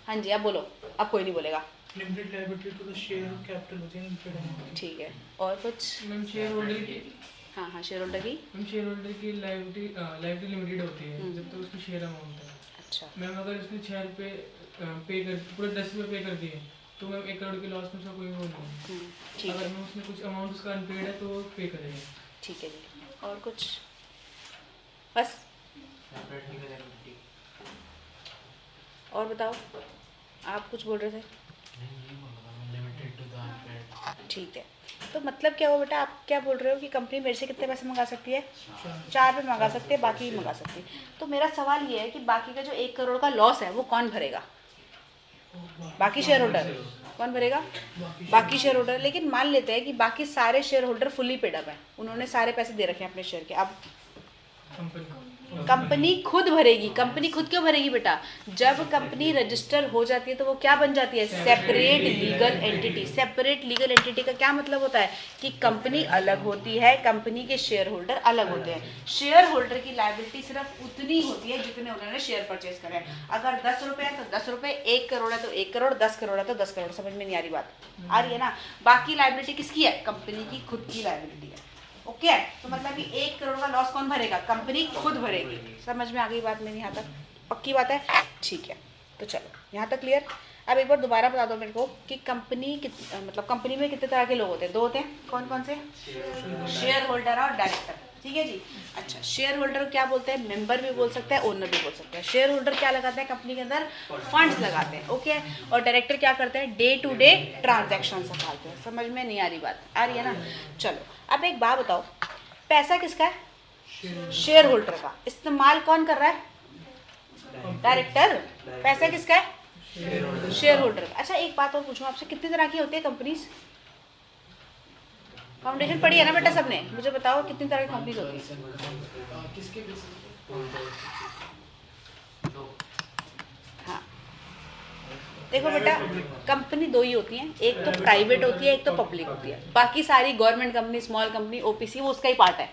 हाँ जी, अब बोलो। अब कोई नहीं बोलेगा। Limited liability to the share capital होती है लिमिटेड अमाउंट। ठीक है, और कुछ? मैम शेयर होल्डर की हाँ, शेयर होल्डर की। मैम शेयर होल्डर की लाइबिलिटी लिमिटेड होती है जब तक उसकी शेयर अमाउंट है। अच्छा। मैम अगर उसने 6 रुपये पे कर पूरे 10 रुपये पे कर दिए तो मैम 1 करोड़ के लॉस में उसका कोई वो नहीं है। ठीक अगर है, मैम उसने कुछ अमाउंट उसका अनपेड है तो वो पे करेगा। ठीक है जी। और कुछ? बस? और बताओ, आप कुछ बोल रहे थे? ठीक है। तो मतलब क्या हुआ बेटा, आप क्या बोल रहे हो कि कंपनी मेरे से कितने पैसे मंगा सकती है? 4 रुपये मंगा सकती है, बाकी भी मंगा सकती है। तो मेरा सवाल ये है कि बाकी का जो 1 करोड़ का लॉस है वो कौन भरेगा? बाकी शेयर होल्डर। कौन भरेगा? बाकी शेयर होल्डर। लेकिन मान लेते हैं कि बाकी सारे share holder fully paid up हैं, उन्होंने सारे पैसे दे रखे हैं अपने शेयर के। अब कंपनी खुद भरेगी। कंपनी खुद क्यों भरेगी बेटा? जब कंपनी रजिस्टर हो जाती है तो वो क्या बन जाती है? Separate legal entity. Separate legal entity का क्या मतलब होता है कि कंपनी अलग होती है, कंपनी के शेयर होल्डर अलग होते हैं। शेयर होल्डर की लायबिलिटी सिर्फ उतनी होती है जितने उन्होंने शेयर परचेज करे हैं। अगर 10 रुपये है तो 10 रुपये, 1 करोड़ है तो 1 करोड़, 10 करोड़ है तो 10 करोड़। समझ में नहीं आ रही बात? आ रही है ना? बाकी लायबिलिटी किसकी है? कंपनी की खुद की लायबिलिटी है। ओके है? तो मतलब कि 1 करोड़ का लॉस कौन भरेगा? कंपनी खुद भरेगी। समझ में आ गई बात मेरी यहाँ तक? पक्की बात है? ठीक है, तो चलो यहाँ तक क्लियर। अब एक बार दोबारा बता दो मेरे को कि कंपनी मतलब कंपनी में कितने तरह के लोग होते हैं? 2 होते हैं। कौन कौन से? शेयर होल्डर और डायरेक्टर। ठीक है जी। अच्छा, शेयर होल्डर क्या बोलते हैं? मेंबर भी बोल सकते हैं, ओनर भी बोल सकते हैं। शेयर होल्डर क्या लगाते हैं कंपनी के अंदर? फंड्स लगाते हैं। ओके। और डायरेक्टर क्या करते हैं? डे टू डे ट्रांजैक्शन संभालते हैं। समझ में नहीं आ रही बात? आ रही है ना? चलो अब एक बात बताओ, पैसा किसका है? शेयर होल्डर का। इस्तेमाल कौन कर रहा है? डायरेक्टर। पैसा किसका है? शेयर होल्डर का। अच्छा एक बात और पूछूं आपसे, कितनी तरह की होती है कंपनीज? फाउंडेशन पढ़ी है ना बेटा सबने? मुझे बताओ कितनी तरह की कंपनीज होती है? किसके बेसिस पे? हाँ देखो बेटा, कंपनी दो ही होती हैं, एक तो प्राइवेट होती है, एक तो पब्लिक होती है। बाकी सारी government company, small company, OPC, वो उसका ही पार्ट है।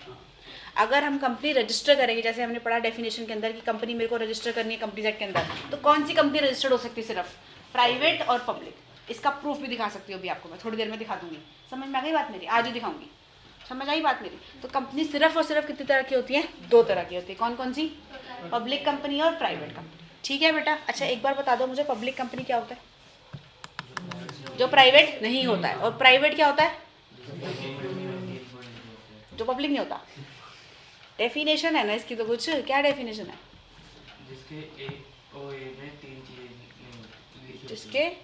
अगर हम कंपनी रजिस्टर करेंगे, जैसे हमने पढ़ा डेफिनेशन के अंदर कि कंपनी मेरे को रजिस्टर करनी है कंपनी एक्ट के अंदर, तो कौन सी कंपनी रजिस्टर्ड हो सकती है? सिर्फ प्राइवेट और पब्लिक। इसका प्रूफ भी दिखा सकती हूँ अभी आपको, मैं थोड़ी देर में दिखा दूंगी। समझ में आ गई बात मेरी? आज ही दिखाऊंगी। समझ आई बात मेरी? तो कंपनी सिर्फ और सिर्फ कितनी तरह की होती है? दो तरह की होती है। कौन कौन सी? पब्लिक कंपनी और प्राइवेट कंपनी। ठीक है बेटा? अच्छा एक बार बता दो मुझे, पब्लिक कंपनी क्या होता है? जो प्राइवेट नहीं होता है। और प्राइवेट क्या होता है? जो पब्लिक नहीं होता। डेफिनेशन है ना इसकी तो कुछ, क्या डेफिनेशन है? जिसके ए ओ ए में तीन चीजें लिखी होती जिसके हैं।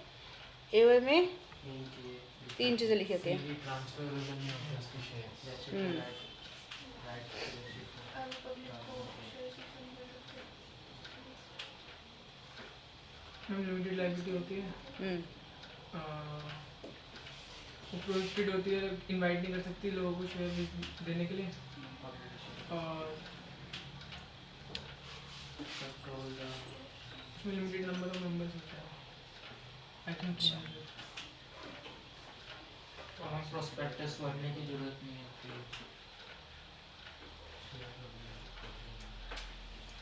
एओए में तीन चीजें तीन चीज़ें लिखी होती हैं। ट्रांसफरेबल नहीं होता उसके शेयर। जैसे हम्म। राइट और पब्लिक को शेयर से संबंधित मैम लिमिटेड लायबिलिटी होती है, हम्म, वो प्रोहिबिटेड होती है, इनवाइट नहीं कर सकती लोगों को शेयर देने के लिए। और उसमें लिमिटेड नंबर ऑफ मेंबर्स होता है, आई थिंक। तो हम प्रोस्पेक्टस भरने की जरूरत नहीं होती।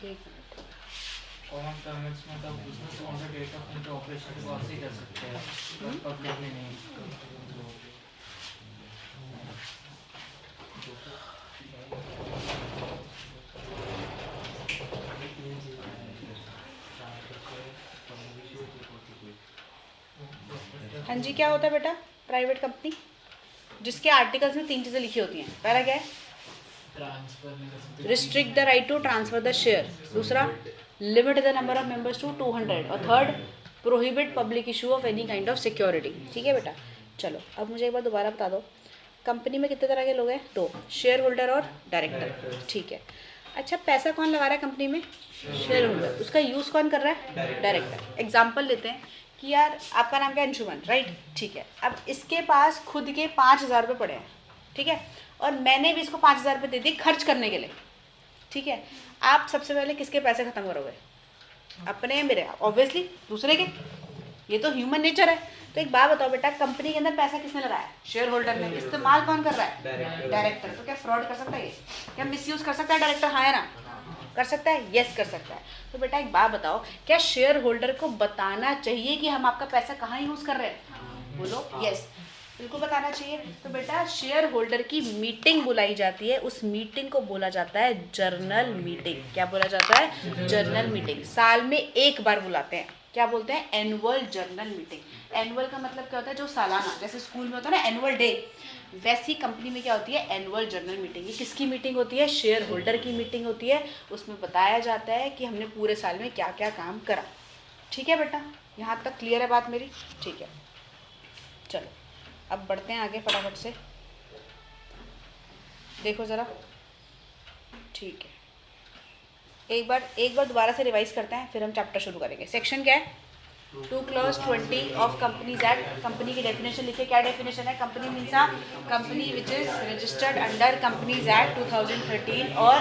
एक मिनट। कॉमन पेमेंट्स में तो business on the date of इनके ऑपरेशन को ऐसे ही कर सकते हैं, पर पब्लिक में नहीं। हाँ जी, क्या होता है बेटा प्राइवेट कंपनी? जिसके आर्टिकल्स में तीन चीज़ें लिखी होती हैं। पहला क्या है? ट्रांसफर नहीं कर सकते। Restrict the right to transfer the share. दूसरा, limit the number of members to 200। और third, prohibit public issue of any kind of security. ठीक है बेटा? चलो अब मुझे एक बार दोबारा बता दो, कंपनी में कितने तरह के लोग हैं? दो, शेयर होल्डर और डायरेक्टर। ठीक है। अच्छा पैसा कौन लगा रहा है कंपनी में? Share holder. उसका यूज़ कौन कर रहा है? डायरेक्टर। एग्जाम्पल लेते हैं कि यार आपका नाम क्या है? अंशुमन, राइट? ठीक है। अब इसके पास खुद के 5,000 रुपये पड़े हैं, ठीक है, और मैंने भी इसको 5,000 रुपये दे दिए खर्च करने के लिए, ठीक है। आप सबसे पहले किसके पैसे ख़त्म करोगे? अपने या मेरे? ऑब्वियसली दूसरे के। ये तो ह्यूमन नेचर है। तो एक बात बताओ बेटा, कंपनी के अंदर पैसा किसने लगाया? शेयर होल्डर ने। इस्तेमाल कौन कर रहा है? डायरेक्टर। तो क्या फ्रॉड कर सकता है ये? क्या मिसयूज कर सकता है डायरेक्टर? हाँ या ना? कर सकता है? यस कर सकता है। तो बेटा एक बात बताओ, क्या शेयर होल्डर को बताना चाहिए कि हम आपका पैसा कहाँ यूज़ कर रहे हैं? बोलो यस, बिल्कुल बताना चाहिए। तो बेटा शेयर होल्डर की मीटिंग बुलाई जाती है, उस मीटिंग को बोला जाता है जर्नल मीटिंग। क्या बोला जाता है? Journal meeting. साल में एक बार बुलाते हैं, क्या बोलते हैं? Annual journal meeting. एनुअल का मतलब क्या होता है? जो सालाना, जैसे स्कूल में होता है ना एनुअल डे, वैसी कंपनी में क्या होती है? Annual journal meeting. ये किसकी मीटिंग होती है? शेयर होल्डर की मीटिंग होती है। उसमें बताया जाता है कि हमने पूरे साल में क्या क्या काम करा। ठीक है बेटा? यहाँ तक क्लियर है बात मेरी? ठीक है, चलो अब बढ़ते हैं आगे फटाफट से। देखो ज़रा, ठीक है, एक बार दोबारा से रिवाइज करते हैं, फिर हम चैप्टर शुरू करेंगे। सेक्शन क्या है? 2 clause 20 of companies act. Company की डेफिनेशन लिखिए। क्या डेफिनेशन है? Company means a company which is registered under companies act 2013। और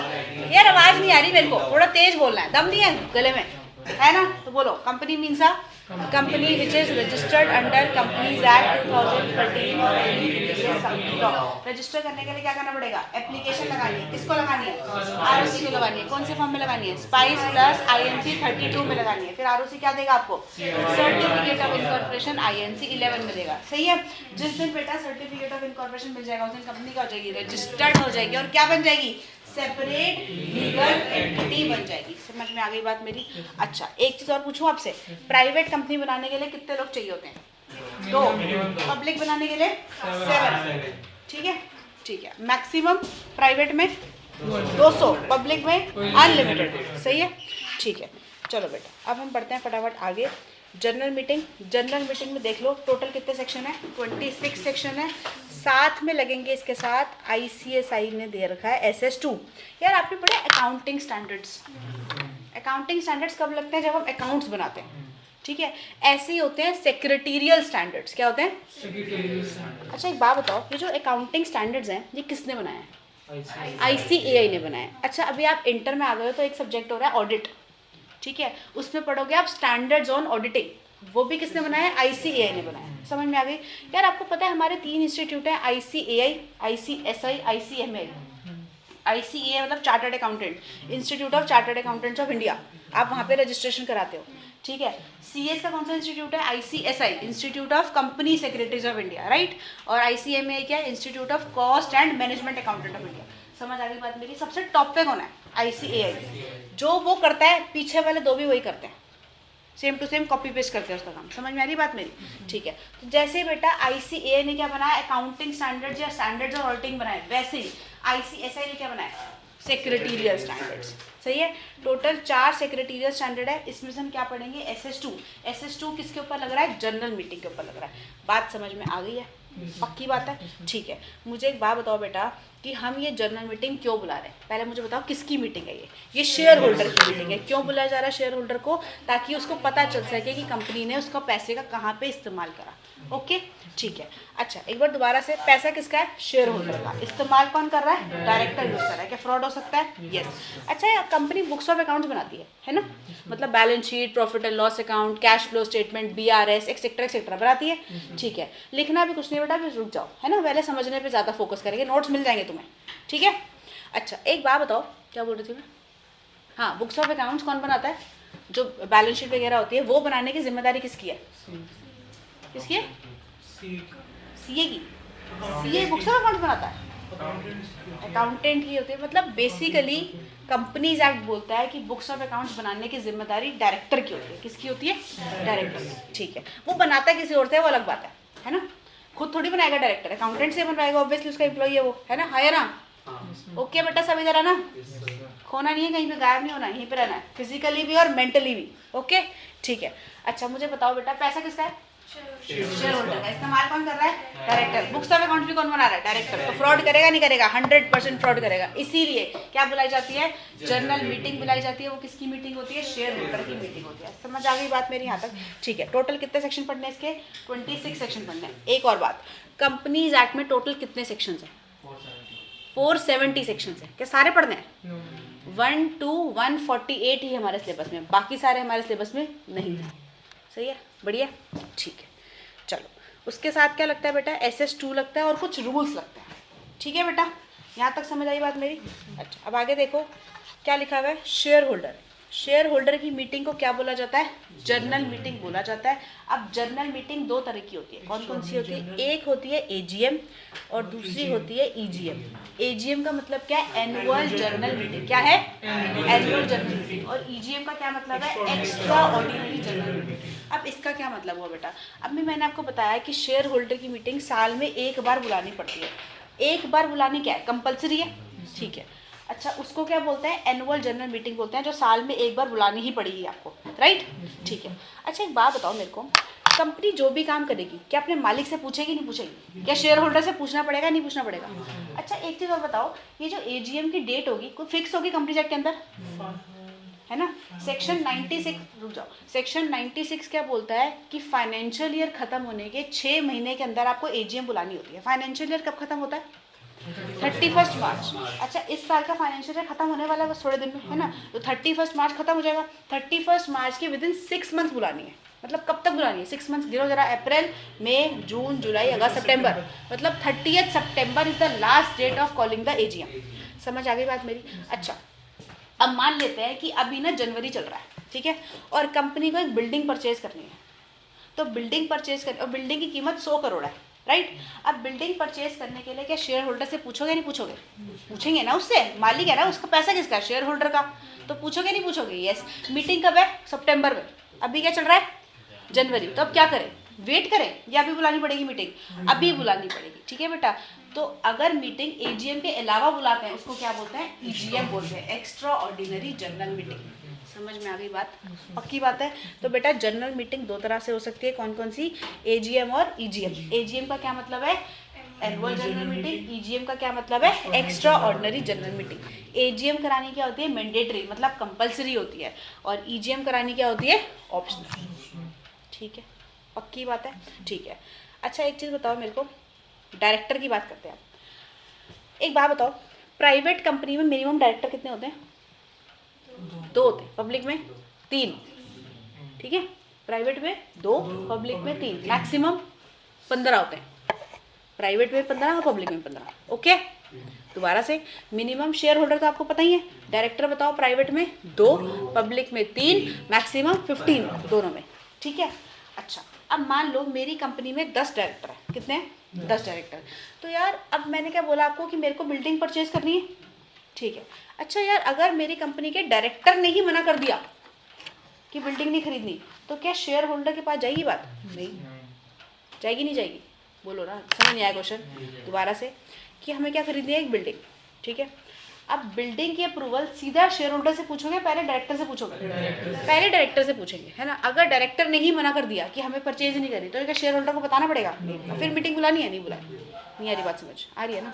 यार आवाज़ नहीं आ रही मेरे को, थोड़ा तेज बोलना है, दम नहीं है गले में, है ना? तो बोलो, company means a company which is registered under companies act 2013 और any previous company law. Register करने के लिए क्या करना पड़ेगा? एप्लीकेशन लगानी है। किसको लगानी है? आरओसी को लगानी है। कौन से फॉर्म में लगानी है? स्पाइस प्लस आईएनसी 32 में लगानी है। फिर आरओसी क्या देगा आपको? सर्टिफिकेट ऑफ इनकॉर्पोरेशन आईएनसी 11 में देगा। सही है? जिस दिन बेटा सर्टिफिकेट ऑफ इनकॉर्पोरेशन मिल जाएगा, उस दिन कंपनी क्या हो जाएगी? रजिस्टर्ड हो जाएगी। और क्या बन जाएगी? सेपरेट लीगल एंटिटी बन जाएगी। समझ में आ गई बात मेरी? अच्छा एक चीज़ और पूछूं आपसे, प्राइवेट कंपनी बनाने के लिए कितने लोग चाहिए होते हैं? 2। पब्लिक बनाने के लिए 7। ठीक है? ठीक है। मैक्सिमम प्राइवेट में 200, पब्लिक में अनलिमिटेड। सही है? ठीक है, चलो बेटा अब हम पढ़ते हैं फटाफट आगे। Journal meeting. जर्नल मीटिंग में देख लो टोटल कितने सेक्शन है? 26 सेक्शन है। साथ में लगेंगे इसके साथ ICSI ने दे रखा है SS2। यार आपने पढ़ा अकाउंटिंग स्टैंडर्ड्स? अकाउंटिंग स्टैंडर्ड्स कब लगते हैं? जब हम अकाउंट्स बनाते हैं। ठीक है? ऐसे ही होते हैं सेक्रेटेरियल स्टैंडर्ड्स। क्या होते हैं? अच्छा एक बात बताओ, ये जो अकाउंटिंग स्टैंडर्ड्स हैं ये किसने बनाया है? ICAI ने बनाया है। अच्छा अभी आप इंटर में आ गए हो तो एक सब्जेक्ट हो रहा है ऑडिट, ठीक है? उसमें पढ़ोगे आप स्टैंडर्ड्स ऑन ऑडिटिंग, वो भी किसने बनाया? ICAI ने बनाया। समझ में आ गई यार? आपको पता है हमारे 3 इंस्टीट्यूट हैं, ICAI, ICSI, ICMA। ICAI मतलब chartered accountant, institute of chartered accountants of India. आप वहाँ पे रजिस्ट्रेशन कराते हो, ठीक है। CS का कौन सा इंस्टीट्यूट है? ICSI, institute of company secretaries of India, right. और ICMA क्या है? Institute of cost and management accountant of India. समझ आ गई बात मेरी? सबसे टॉप पे कौन है? ICAI। जो वो करता है पीछे वाले 2 भी वही करते हैं, same to same copy paste करते हैं उसका काम। समझ में आ रही बात मेरी? ठीक है। तो जैसे बेटा ICAI ने क्या बनाया? अकाउंटिंग स्टैंडर्ड्स या स्टैंडर्ड्स ऑफ ऑडिटिंग बनाए, वैसे ही ICSI ने क्या बनाया? Secretarial standards. सही है। टोटल 4 सेक्रेटेरियल स्टैंडर्ड है। इसमें से हम क्या पढ़ेंगे? SS2। SS2 किसके ऊपर लग रहा है? जनरल मीटिंग के ऊपर लग रहा है। बात समझ में आ गई है? पक्की बात है? ठीक है। मुझे एक बात बताओ बेटा कि हम ये जनरल मीटिंग क्यों बुला रहे हैं? पहले मुझे बताओ किसकी मीटिंग है ये शेयर होल्डर की मीटिंग है। क्यों बुलाया जा रहा है शेयर होल्डर को? ताकि उसको पता चल सके कि कंपनी ने उसका पैसे का कहाँ पे इस्तेमाल करा। ओके, ठीक है। अच्छा, एक बार दोबारा से, पैसा किसका है? शेयर होल्डर का। इस्तेमाल कौन कर रहा है? डायरेक्टर यूज कर रहा है। क्या फ्रॉड हो सकता है? यस। अच्छा, कंपनी बुक्स ऑफ अकाउंट्स बनाती है ना? मतलब balance sheet, profit and loss account, cash flow statement, BRS etcetera etcetera बनाती है, ठीक है। लिखना भी कुछ नहीं बेटा, फिर रुक जाओ, है ना। पहले समझने पे ज़्यादा फोकस करेंगे, नोट्स मिल जाएंगे तुम्हें, ठीक है। अच्छा, एक बात बताओ, क्या बोल रही थी मैं? हाँ, बुक्स ऑफ अकाउंट्स कौन बनाता है? जो बैलेंस शीट वगैरह होती है वो बनाने की जिम्मेदारी किसकी है? किसकी है? CA की। CA बुक्स ऑफ अकाउंट्स बनाता है, अकाउंटेंट की होती है। मतलब बेसिकली कंपनीज एक्ट बोलता है कि बुक्स ऑफ अकाउंट्स बनाने की जिम्मेदारी डायरेक्टर की होती है। किसकी होती है? डायरेक्टर की, ठीक है। वो बनाता किसी और से, वो अलग बात है ना। खुद थोड़ी बनाएगा डायरेक्टर, अकाउंटेंट से बनवाएगा, ऑब्वियसली उसका एम्प्लॉई है वो, है ना। है ना? ओके बेटा, सब इधर आना, खोना नहीं है, कहीं पे गायब नहीं होना, यहीं पे रहना है, फिजिकली भी और मेंटली भी। ओके, ठीक है। अच्छा, मुझे बताओ बेटा, पैसा किसका है? शेयर होल्डर का। इस्तेमाल कौन कर रहा है? डायरेक्टर। बुक्स ऑफ अकाउंट भी कौन बना रहा है? डायरेक्टर। तो फ्रॉड करेगा नहीं करेगा? 100% फ्रॉड करेगा। इसीलिए क्या बुलाई जाती है? जनरल मीटिंग बुलाई जाती है। वो किसकी मीटिंग होती है? शेयर होल्डर की मीटिंग होती है। समझ आ गई बात मेरी यहाँ तक? ठीक है। टोटल कितने सेक्शन पढ़ने हैं इसके? 26 सेक्शन पढ़ने हैं। एक और बात, कंपनीज एक्ट में टोटल कितने सेक्शन है? 470 सेक्शन है। क्या सारे पढ़ने हैं? 1 to 148 ही हमारे सिलेबस में, बाकी सारे हमारे सिलेबस में नहीं है। सही है, बढ़िया, ठीक है। चलो, उसके साथ क्या लगता है बेटा? SS2 लगता है और कुछ रूल्स लगते हैं, ठीक है बेटा। यहाँ तक समझ आई बात मेरी? अच्छा, अब आगे देखो क्या लिखा हुआ है? Share holder. शेयर होल्डर की मीटिंग को क्या बोला जाता है? जनरल मीटिंग बोला जाता है। अब जनरल मीटिंग 2 तरह की होती है। कौन कौन सी होती है? एक होती है AGM और दूसरी होती है EGM। AGM का मतलब क्या है? Annual general meeting. क्या है? Annual general meeting. और EGM का क्या मतलब है? Extra ordinary general meeting. अब इसका क्या मतलब हुआ बेटा? अब मैंने आपको बताया कि शेयर होल्डर की मीटिंग साल में 1 बार बुलानी पड़ती है। 1 बार बुलानी क्या है? कंपल्सरी है, ठीक है। अच्छा, उसको क्या बोलते हैं? एनुअल जनरल मीटिंग बोलते हैं, जो साल में 1 बार बुलानी ही पड़ेगी आपको, राइट, ठीक है। अच्छा, एक बात बताओ मेरे को, कंपनी जो भी काम करेगी क्या अपने मालिक से पूछेगी नहीं पूछेगी? क्या शेयर होल्डर से पूछना पड़ेगा नहीं पूछना पड़ेगा? अच्छा, एक चीज़ और बताओ, ये जो AGM की डेट होगी कोई फिक्स होगी कंपनी एक्ट के अंदर, है ना। सेक्शन 96, रुक जाओ, सेक्शन 96 क्या बोलता है कि फाइनेंशियल ईयर खत्म होने के 6 महीने के अंदर आपको AGM बुलानी होती है। फाइनेंशियल ईयर कब खत्म होता है? 31 मार्च। अच्छा, इस साल का फाइनेंशियल ईयर खत्म होने वाला है बस थोड़े दिन में, है ना। तो 31 मार्च खत्म हो जाएगा। 31 मार्च के विदिन 6 मंथ बुलानी है। मतलब कब तक बुलानी है? 6 मंथ गिनो जरा, अप्रैल, मई, जून, जुलाई, अगस्त, सितंबर। मतलब 30 सितंबर is the last date of calling the AGM। समझ आ गई बात मेरी? अच्छा, अब मान लेते हैं कि अभी ना जनवरी चल रहा है, ठीक है, और कंपनी को एक बिल्डिंग परचेज करनी है। तो बिल्डिंग परचेज कर, और बिल्डिंग की कीमत 100 करोड़ है, राइट। अब बिल्डिंग परचेज करने के लिए क्या शेयर होल्डर से पूछोगे नहीं पूछोगे? पूछेंगे ना, उससे मालिक है ना, उसका पैसा किसका है? शेयर होल्डर का। तो पूछोगे नहीं पूछोगे? यस। मीटिंग कब है? सितंबर में। अभी क्या चल रहा है? जनवरी। तो अब क्या करें? वेट करें या अभी बुलानी पड़ेगी मीटिंग? अभी बुलानी पड़ेगी, ठीक है बेटा। तो अगर मीटिंग AGM के अलावा बुलाते हैं उसको क्या बोलते हैं? EGM बोलते हैं, एक्स्ट्रा ऑर्डिनरी जनरल मीटिंग। समझ में आ गई बात? पक्की बात है। तो बेटा जनरल मीटिंग 2 तरह से हो सकती है। कौन कौन सी? AGM और EGM। AGM का क्या मतलब है? Annual general meeting. EGM का क्या मतलब है? Extra ordinary general meeting. AGM करानी क्या होती है? मैंडेटरी, मतलब कंपलसरी होती है, और EGM करानी क्या होती है? ऑप्शनल, ठीक है। पक्की बात है, ठीक है। अच्छा, एक चीज़ बताओ मेरे को, डायरेक्टर की बात करते हैं आप। एक बात बताओ, प्राइवेट कंपनी में मिनिमम डायरेक्टर कितने होते हैं? 2 होते हैं, पब्लिक में 3, ठीक है। प्राइवेट में 2, पब्लिक में 3, मैक्सिमम 15 होते हैं। प्राइवेट में 15 और पब्लिक में 15। ओके, दोबारा से मिनिमम शेयर होल्डर तो आपको पता ही है। डायरेक्टर बताओ, प्राइवेट में 2, पब्लिक में 3, मैक्सिमम 15 दोनों में। ठीक है। अच्छा, अब मान लो मेरी कंपनी में 10 डायरेक्टर है। कितने हैं? 10 डायरेक्टर। तो यार अब मैंने क्या बोला आपको कि मेरे को बिल्डिंग परचेज करनी है। ठीक है। अच्छा यार, अगर मेरी कंपनी के डायरेक्टर ने ही मना कर दिया कि बिल्डिंग नहीं खरीदनी, तो क्या शेयर होल्डर के पास जाएगी बात? नहीं जाएगी। नहीं जाएगी? बोलो ना, समझ नहीं आया क्वेश्चन? दोबारा से, कि हमें क्या खरीदनी है? एक बिल्डिंग। ठीक है। अब बिल्डिंग की अप्रूवल सीधा शेयर होल्डर से पूछोगे, पहले डायरेक्टर से पूछोगे? पहले डायरेक्टर से पूछेंगे, है ना। अगर डायरेक्टर ने ही मना कर दिया कि हमें परचेज नहीं करनी, तो क्या शेयर होल्डर को बताना पड़ेगा? फिर मीटिंग बुलानी है? नहीं बुलानी। नहीं आ रही बात समझ? आ रही है ना?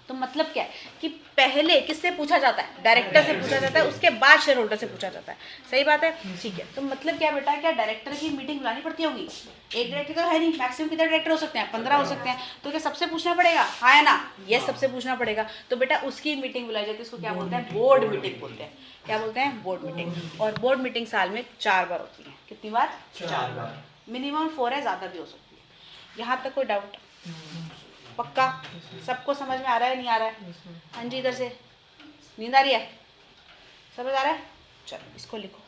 तो मतलब क्या है कि पहले किससे पूछा जाता है? डायरेक्टर से पूछा जाता है, उसके बाद शेयर होल्डर से पूछा जाता है। सही बात है? ठीक है। तो मतलब क्या बेटा, क्या डायरेक्टर की मीटिंग बुलानी पड़ती होगी? एक डायरेक्टर तो है नहीं, मैक्सिमम कितने डायरेक्टर हो सकते हैं? 15 हो सकते हैं। तो क्या सबसे पूछना पड़ेगा? हाँ है ना? यस, सबसे पूछना पड़ेगा। तो बेटा उसकी मीटिंग बुलाई जाती है, उसको क्या बोलते हैं? बोर्ड मीटिंग बोलते हैं। क्या बोलते हैं? Board meeting. और बोर्ड मीटिंग साल में 4 बार होती है। कितनी बार? 4 बार। मिनिमम 4 है, ज़्यादा भी हो सकती है। यहाँ तक कोई डाउट? पक्का सबको समझ में आ रहा है? नहीं आ रहा है? हाँ जी, इधर से नींद आ रही है? समझ आ रहा है? चलो इसको लिखो।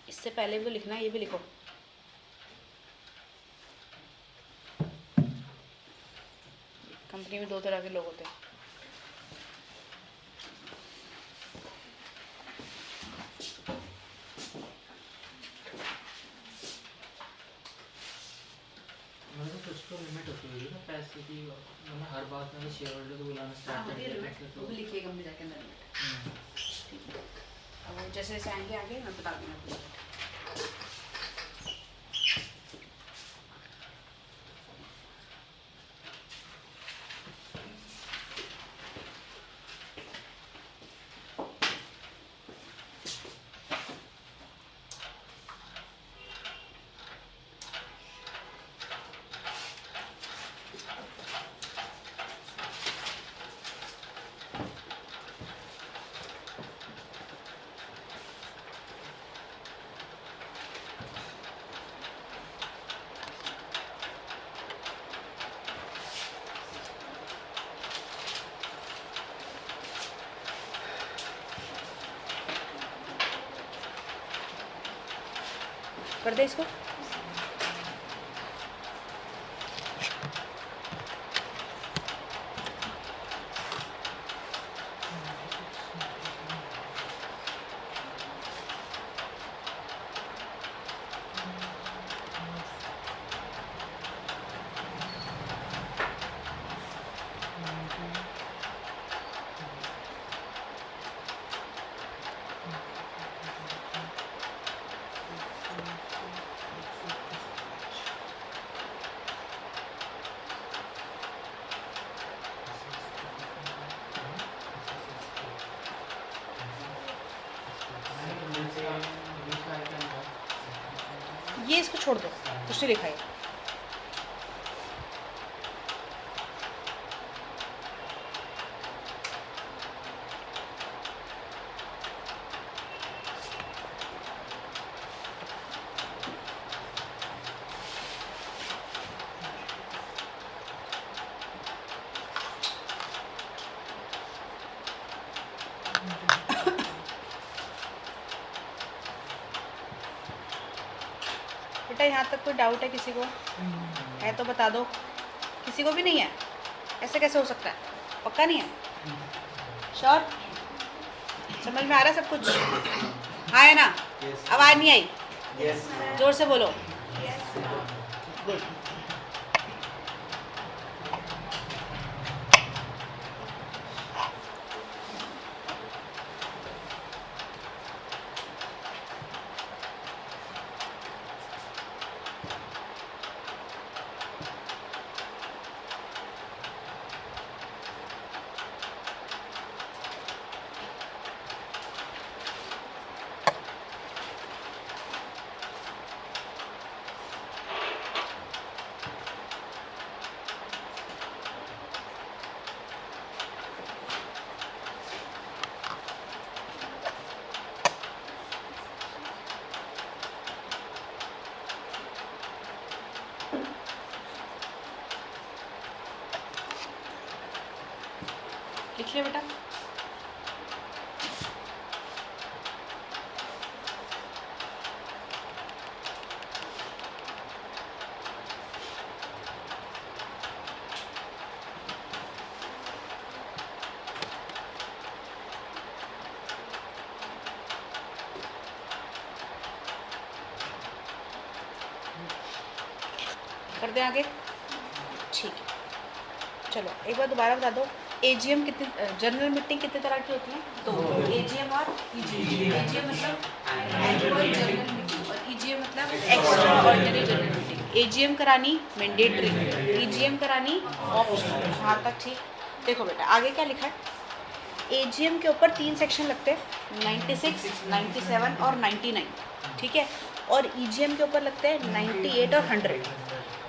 इससे पहले भी तो लिखना है, ये भी लिखो। कंपनी में 2 तरह के लोग होते हैं। मतलब कुछ तो लिमिट होती होगी ना पैसे की, मतलब हर बात में शेयर होल्डर को बुलाना स्टार्ट कर देते हैं वो भी लिखिए कंपनी जाके अंदर लिमिट। ठीक है। अब वो जैसे जैसे आएंगे आगे मैं बता दूँगा आपको। कर दे इसको। ये इसको छोड़ दो, कुछ नहीं लिखा है। बेटा यहाँ तक कोई डाउट है किसी को? है तो बता दो। किसी को भी नहीं है? ऐसे कैसे हो सकता है? पक्का नहीं है? श्योर? समझ में आ रहा है सब कुछ? हाँ है ना? आवाज़ नहीं आई? जोर से बोलो। गुड। लिया बेटा? कर दें आगे? ठीक है, चलो एक बार दोबारा बता दो, एजीएम कितने, जनरल मीटिंग कितने तरह की होती है? तो एजीएम और ईजीएम। एजीएम मतलब एनुअल जनरल मीटिंग और ईजीएम मतलब extra ordinary general meeting. AGM करानी मैंडेटरी, ईजीएम करानी ऑप्शनल। यहाँ तक ठीक? देखो बेटा आगे क्या लिखा है, एजीएम के ऊपर 3 सेक्शन लगते हैं, 96, 97 और 99, ठीक है। और ईजीएम के ऊपर लगते हैं 98 और 100।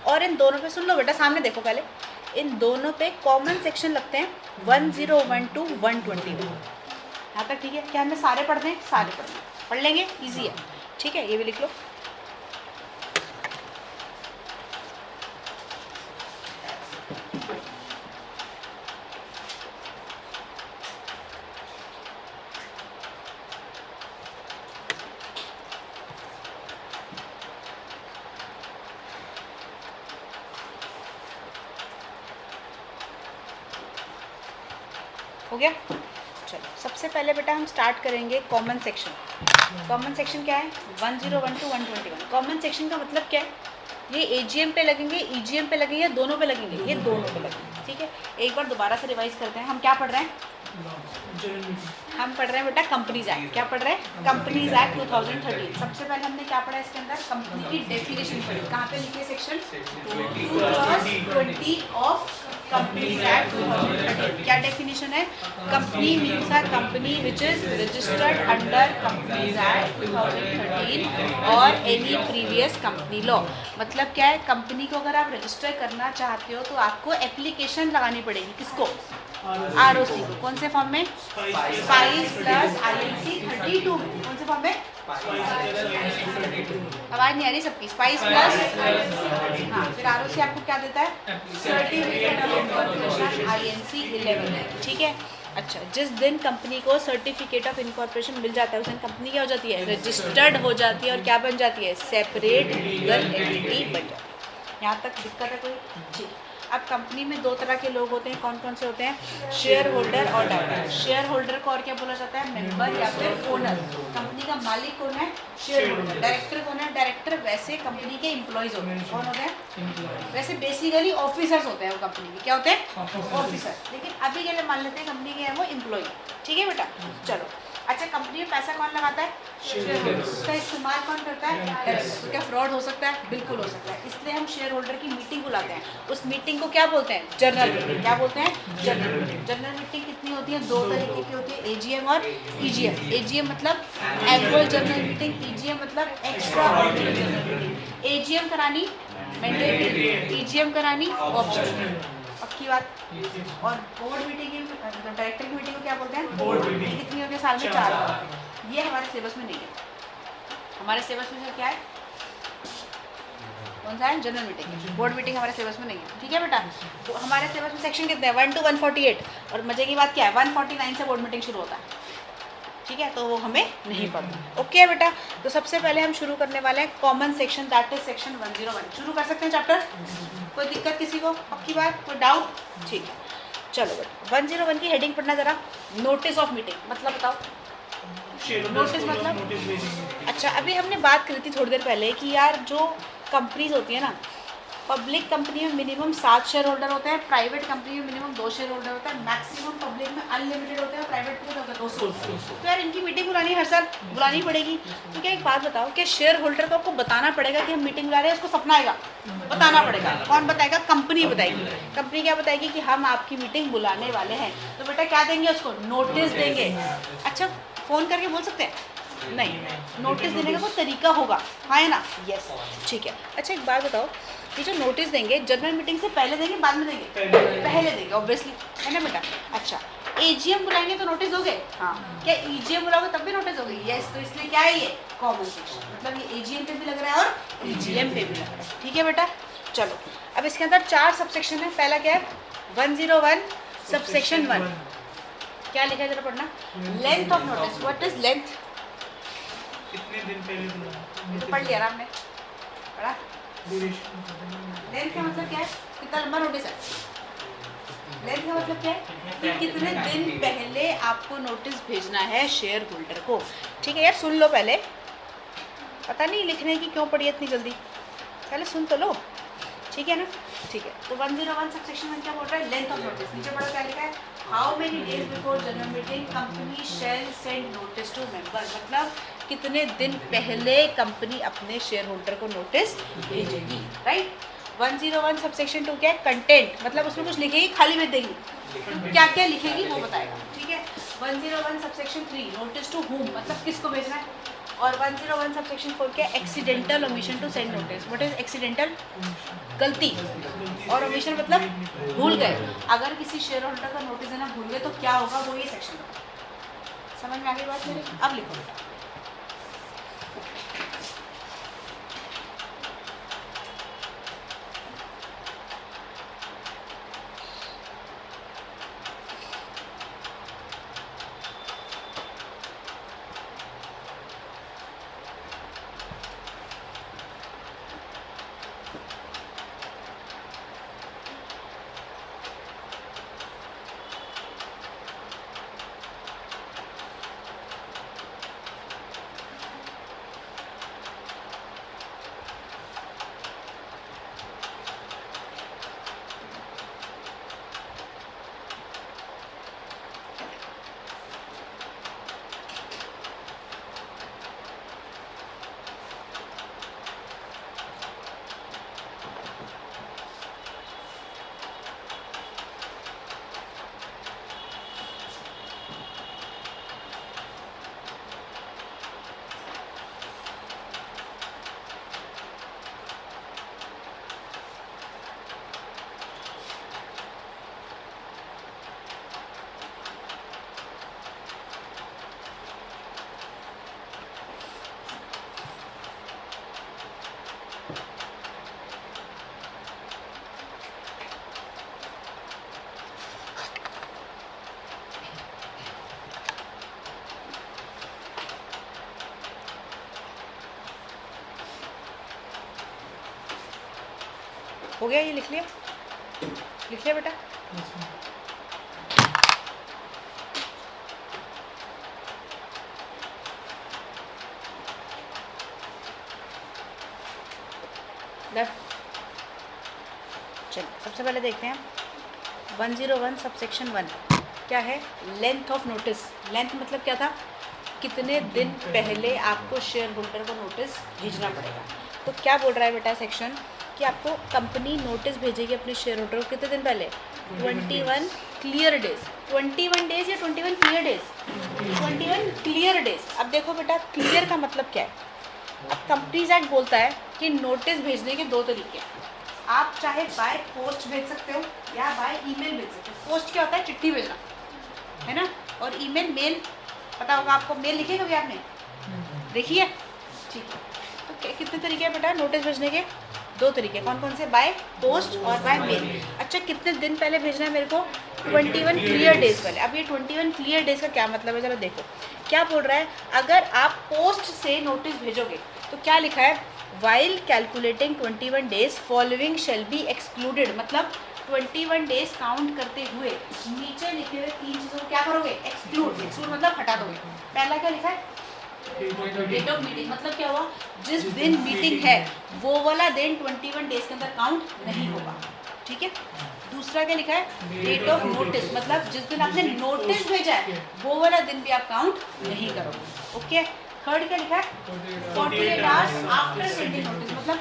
और इन दोनों पे सुन लो बेटा, सामने देखो पहले, इन दोनों पे कॉमन सेक्शन लगते हैं 10, 12, 121। यहाँ तक ठीक है? क्या हमें सारे पढ़ने हैं? सारे पढ़ने, पढ़ लेंगे, इजी है, ठीक है। ये भी लिख लो। हो गया? चलो सबसे पहले बेटा हम स्टार्ट करेंगे कॉमन सेक्शन। कॉमन सेक्शन क्या है? 10, 12, 121। कॉमन सेक्शन का मतलब क्या है? ये एजीएम पे लगेंगे, ईजीएम पे लगेंगे, या दोनों पे लगेंगे? ये दोनों पे लगेंगे, ठीक है। एक बार दोबारा से रिवाइज करते हैं, हम क्या पढ़ रहे हैं? हम पढ़ रहे हैं बेटा कंपनीज एक्ट। क्या पढ़ रहे हैं? Companies act 2013। सबसे पहले हमने क्या पढ़ा इसके अंदर? कंपनी की डेफिनेशन पढ़ी। कहाँ पे लिखी है? Section 2 of companies act 2013। क्या डेफिनेशन है? Company means a company which is registered under companies act 2013 और एनी प्रीवियस कंपनी लॉ। मतलब क्या है? कंपनी को अगर आप रजिस्टर करना चाहते हो तो आपको एप्लीकेशन लगानी पड़ेगी। किसको? आरओसी को। कौन से फॉर्म में? स्पाइस प्लस आईएनसी 32 में। कौन से फॉर्म में? आवाज नहीं आ रही सबकी? स्पाइस प्लस, हाँ। फिर आरओसी आपको क्या देता है? सर्टिफिकेट ऑफ इनकॉर्पोरेशन आईएनसी 11, ठीक है। अच्छा, जिस दिन कंपनी को सर्टिफिकेट ऑफ इनकॉर्पोरेशन मिल जाता है उस दिन कंपनी क्या हो जाती है? रजिस्टर्ड हो जाती है। और क्या बन जाती है? सेपरेट लीगल एंटिटी बन जाती है। यहाँ तक दिक्कत है कोई? ठीक। अब कंपनी में 2 तरह के लोग होते हैं। कौन कौन से होते हैं? शेयर होल्डर और डायरेक्टर। शेयर होल्डर को और क्या बोला जाता है? मेंबर या फिर ओनर। कंपनी का मालिक कौन है? Share holder. डायरेक्टर कौन है? डायरेक्टर वैसे कंपनी के एम्प्लॉयज होते हैं। कौन होते हैं? वैसे बेसिकली ऑफिसर्स होते हैं वो कंपनी के। क्या होते हैं? ऑफिसर। लेकिन अभी के लिए मान लेते हैं कंपनी के हैं वो एम्प्लॉय, ठीक है बेटा। चलो, अच्छा, कंपनी में पैसा कौन लगाता है? Share holder. उसका इस्तेमाल कौन करता है? डायरेक्टर। तो क्या फ्रॉड हो सकता है? बिल्कुल हो सकता है। इसलिए हम शेयर होल्डर की मीटिंग बुलाते हैं। उस मीटिंग को क्या बोलते हैं? General meeting. क्या बोलते हैं? General meeting. जनरल मीटिंग कितनी होती है? 2 तरीके की होती है, एजीएम और ईजीएम। एजीएम मतलब एनुअल जनरल मीटिंग, ईजीएम मतलब extra ordinary general meeting. AGM करानी मैंडेटरी, ईजीएम करानी ऑप्शनल। पक्की बात। और बोर्ड मीटिंग की, डायरेक्टर की मीटिंग को क्या बोलते हैं? Board meeting. कितनी होती है? साल में 4 बार। ये हमारे सिलेबस में नहीं है। हमारे सिलेबस में क्या है? कौन सा है? General meeting. बोर्ड मीटिंग हमारे सिलेबस में नहीं है, ठीक है बेटा। तो हमारे सिलेबस में सेक्शन कितने हैं? 1 to 148। और मजे की बात क्या है? 149 से बोर्ड मीटिंग शुरू होता है, ठीक है। तो वो हमें नहीं पढ़ना। ओके है बेटा। तो सबसे पहले हम शुरू करने वाले हैं common section, that is section 101। शुरू कर सकते हैं चैप्टर? कोई दिक्कत किसी को? पक्की बात? कोई डाउट? ठीक है, चलो बेटा। 101 की हेडिंग पढ़ना जरा। नोटिस ऑफ मीटिंग मतलब बताओ। नोटिस मतलब, अच्छा, अभी हमने बात करी थी थोड़ी देर पहले कि यार जो कंपनीज होती है ना, पब्लिक कंपनी में मिनिमम 7 शेयर होल्डर होते हैं, प्राइवेट कंपनी में मिनिमम 2 शेयर होल्डर होते हैं, मैक्सिमम पब्लिक में अनलिमिटेड होते हैं, प्राइवेट में होता है 200। तो यार इनकी मीटिंग बुलानी हर साल बुलानी पड़ेगी। तो क्या एक बात बताओ, क्या शेयर होल्डर को आपको बताना पड़ेगा कि हम मीटिंग बुला रहे हैं? उसको सपना आएगा? बताना पड़ेगा। कौन बताएगा? कंपनी बताएगी। कंपनी क्या बताएगी? कि हम आपकी मीटिंग बुलाने वाले हैं। तो बेटा क्या देंगे उसको? नोटिस देंगे। अच्छा, फ़ोन करके बोल सकते हैं? नहीं, नोटिस देने का कोई तरीका होगा, हाँ है ना? यस, ठीक है। अच्छा एक बात बताओ, ये जो नोटिस देंगे जनरल मीटिंग से पहले देंगे बाद में देंगे? पहले देंगे ऑब्वियसली, है ना बेटा। अच्छा, एजीएम बुलाएंगे तो नोटिस दोगे? हाँ। क्या ईजीएम बुलाओगे तब भी नोटिस दोगे? यस। तो इसलिए क्या है? ये कॉमन सेक्शन, मतलब ये एजीएम पे भी लग रहा है और ईजीएम पे भी लग रहा है, ठीक है बेटा। चलो, अब इसके अंदर 4 सबसेक्शन है। पहला क्या है? 101 सबसेक्शन 1। क्या लिखा है जरा पढ़ना, length of notice, what is length, कितने दिन पहले बुलाया, तो पढ़ लिया ना आपने, पढ़ा। ड्यूरेशन, लेंथ का मतलब क्या है, कितना लंबा नोटिस है। लेंथ का मतलब क्या है कि कितने दिन पहले आपको नोटिस भेजना है शेयर होल्डर को। ठीक है यार, सुन लो पहले, पता नहीं लिखने की क्यों पड़ी इतनी जल्दी, पहले सुन तो लो, ठीक है ना। ठीक है, तो 101 सबसेक्शन 1 क्या बोल रहा है, लेंथ ऑफ नोटिस। नीचे पढ़ो क्या लिखा है, how many days before general meeting company shall send notice to member, मतलब कितने दिन पहले कंपनी अपने शेयर होल्डर को नोटिस भेजेगी, राइट। 101 सबसेक्शन 2 क्या है, कंटेंट, मतलब उसमें कुछ लिखेगी खाली भेज देगी, तो क्या क्या लिखेगी वो बताएगा, ठीक है। 101 सबसेक्शन 3 नोटिस टू हुम, मतलब किसको भेजना है। और 101 सबसेक्शन 4 क्या है, accidental omission to send notice. What is accidental, गलती, और ओमिशन मतलब भूल गए, अगर किसी शेयर होल्डर का नोटिस देना भूल गए तो क्या होगा, वो ये सेक्शन होगा। समझ में आ गई बात मेरी, अब लिखो। हो गया, ये लिख लिया, लिख लिया बेटा। चलिए सबसे पहले देखते हैं 101 सबसेक्शन 1 क्या है, लेंथ ऑफ नोटिस। लेंथ मतलब क्या था, कितने दिन पहले आपको शेयर होल्डर को नोटिस भेजना पड़ेगा। तो क्या बोल रहा है बेटा सेक्शन कि आपको कंपनी नोटिस भेजेगी अपने शेयर होल्डर को कितने दिन पहले, 21 क्लियर डेज। 21 डेज या 21 क्लियर डेज, 21 क्लियर डेज। अब देखो बेटा, क्लियर का मतलब क्या है। अब कंपनीज एक्ट बोलता है कि नोटिस भेजने के दो तरीके हैं। आप चाहे बाय पोस्ट भेज सकते हो या बाय ईमेल भेज सकते हो। पोस्ट क्या होता है, चिट्ठी भेजना, है ना, और ईमेल मेल, पता होगा आपको, मेल लिखे कभी आपने, देखिए, ठीक है। तो कितने तरीके हैं बेटा नोटिस भेजने के, दो तरीके। कौन कौन से, बाय पोस्ट और बाय मेल। अच्छा, कितने दिन पहले भेजना है मेरे को, 21 क्लियर डेज पहले। अब ये 21 क्लियर डेज का क्या मतलब है, जरा देखो क्या बोल रहा है। अगर आप पोस्ट से नोटिस भेजोगे तो क्या लिखा है, while calculating 21 days following shall be excluded, मतलब 21 डेज काउंट करते हुए नीचे लिखे हुए तीन चीज़ों को क्या करोगे, एक्सक्लूड। एक्सक्लूड मतलब हटा दोगे। पहला क्या लिखा है, डेट ऑफ मीटिंग, मतलब क्या हुआ, जिस दिन मीटिंग है वो वाला दिन 21 डेज के अंदर काउंट नहीं होगा, ठीक है। दूसरा क्या लिखा है, डेट ऑफ नोटिस, मतलब जिस दिन आपने नोटिस भेजा है वो वाला दिन भी आप काउंट नहीं करोगे, ओके। थर्ड क्या लिखा है, 48 आवर्स आफ्टर सेंडिंग नोटिस, मतलब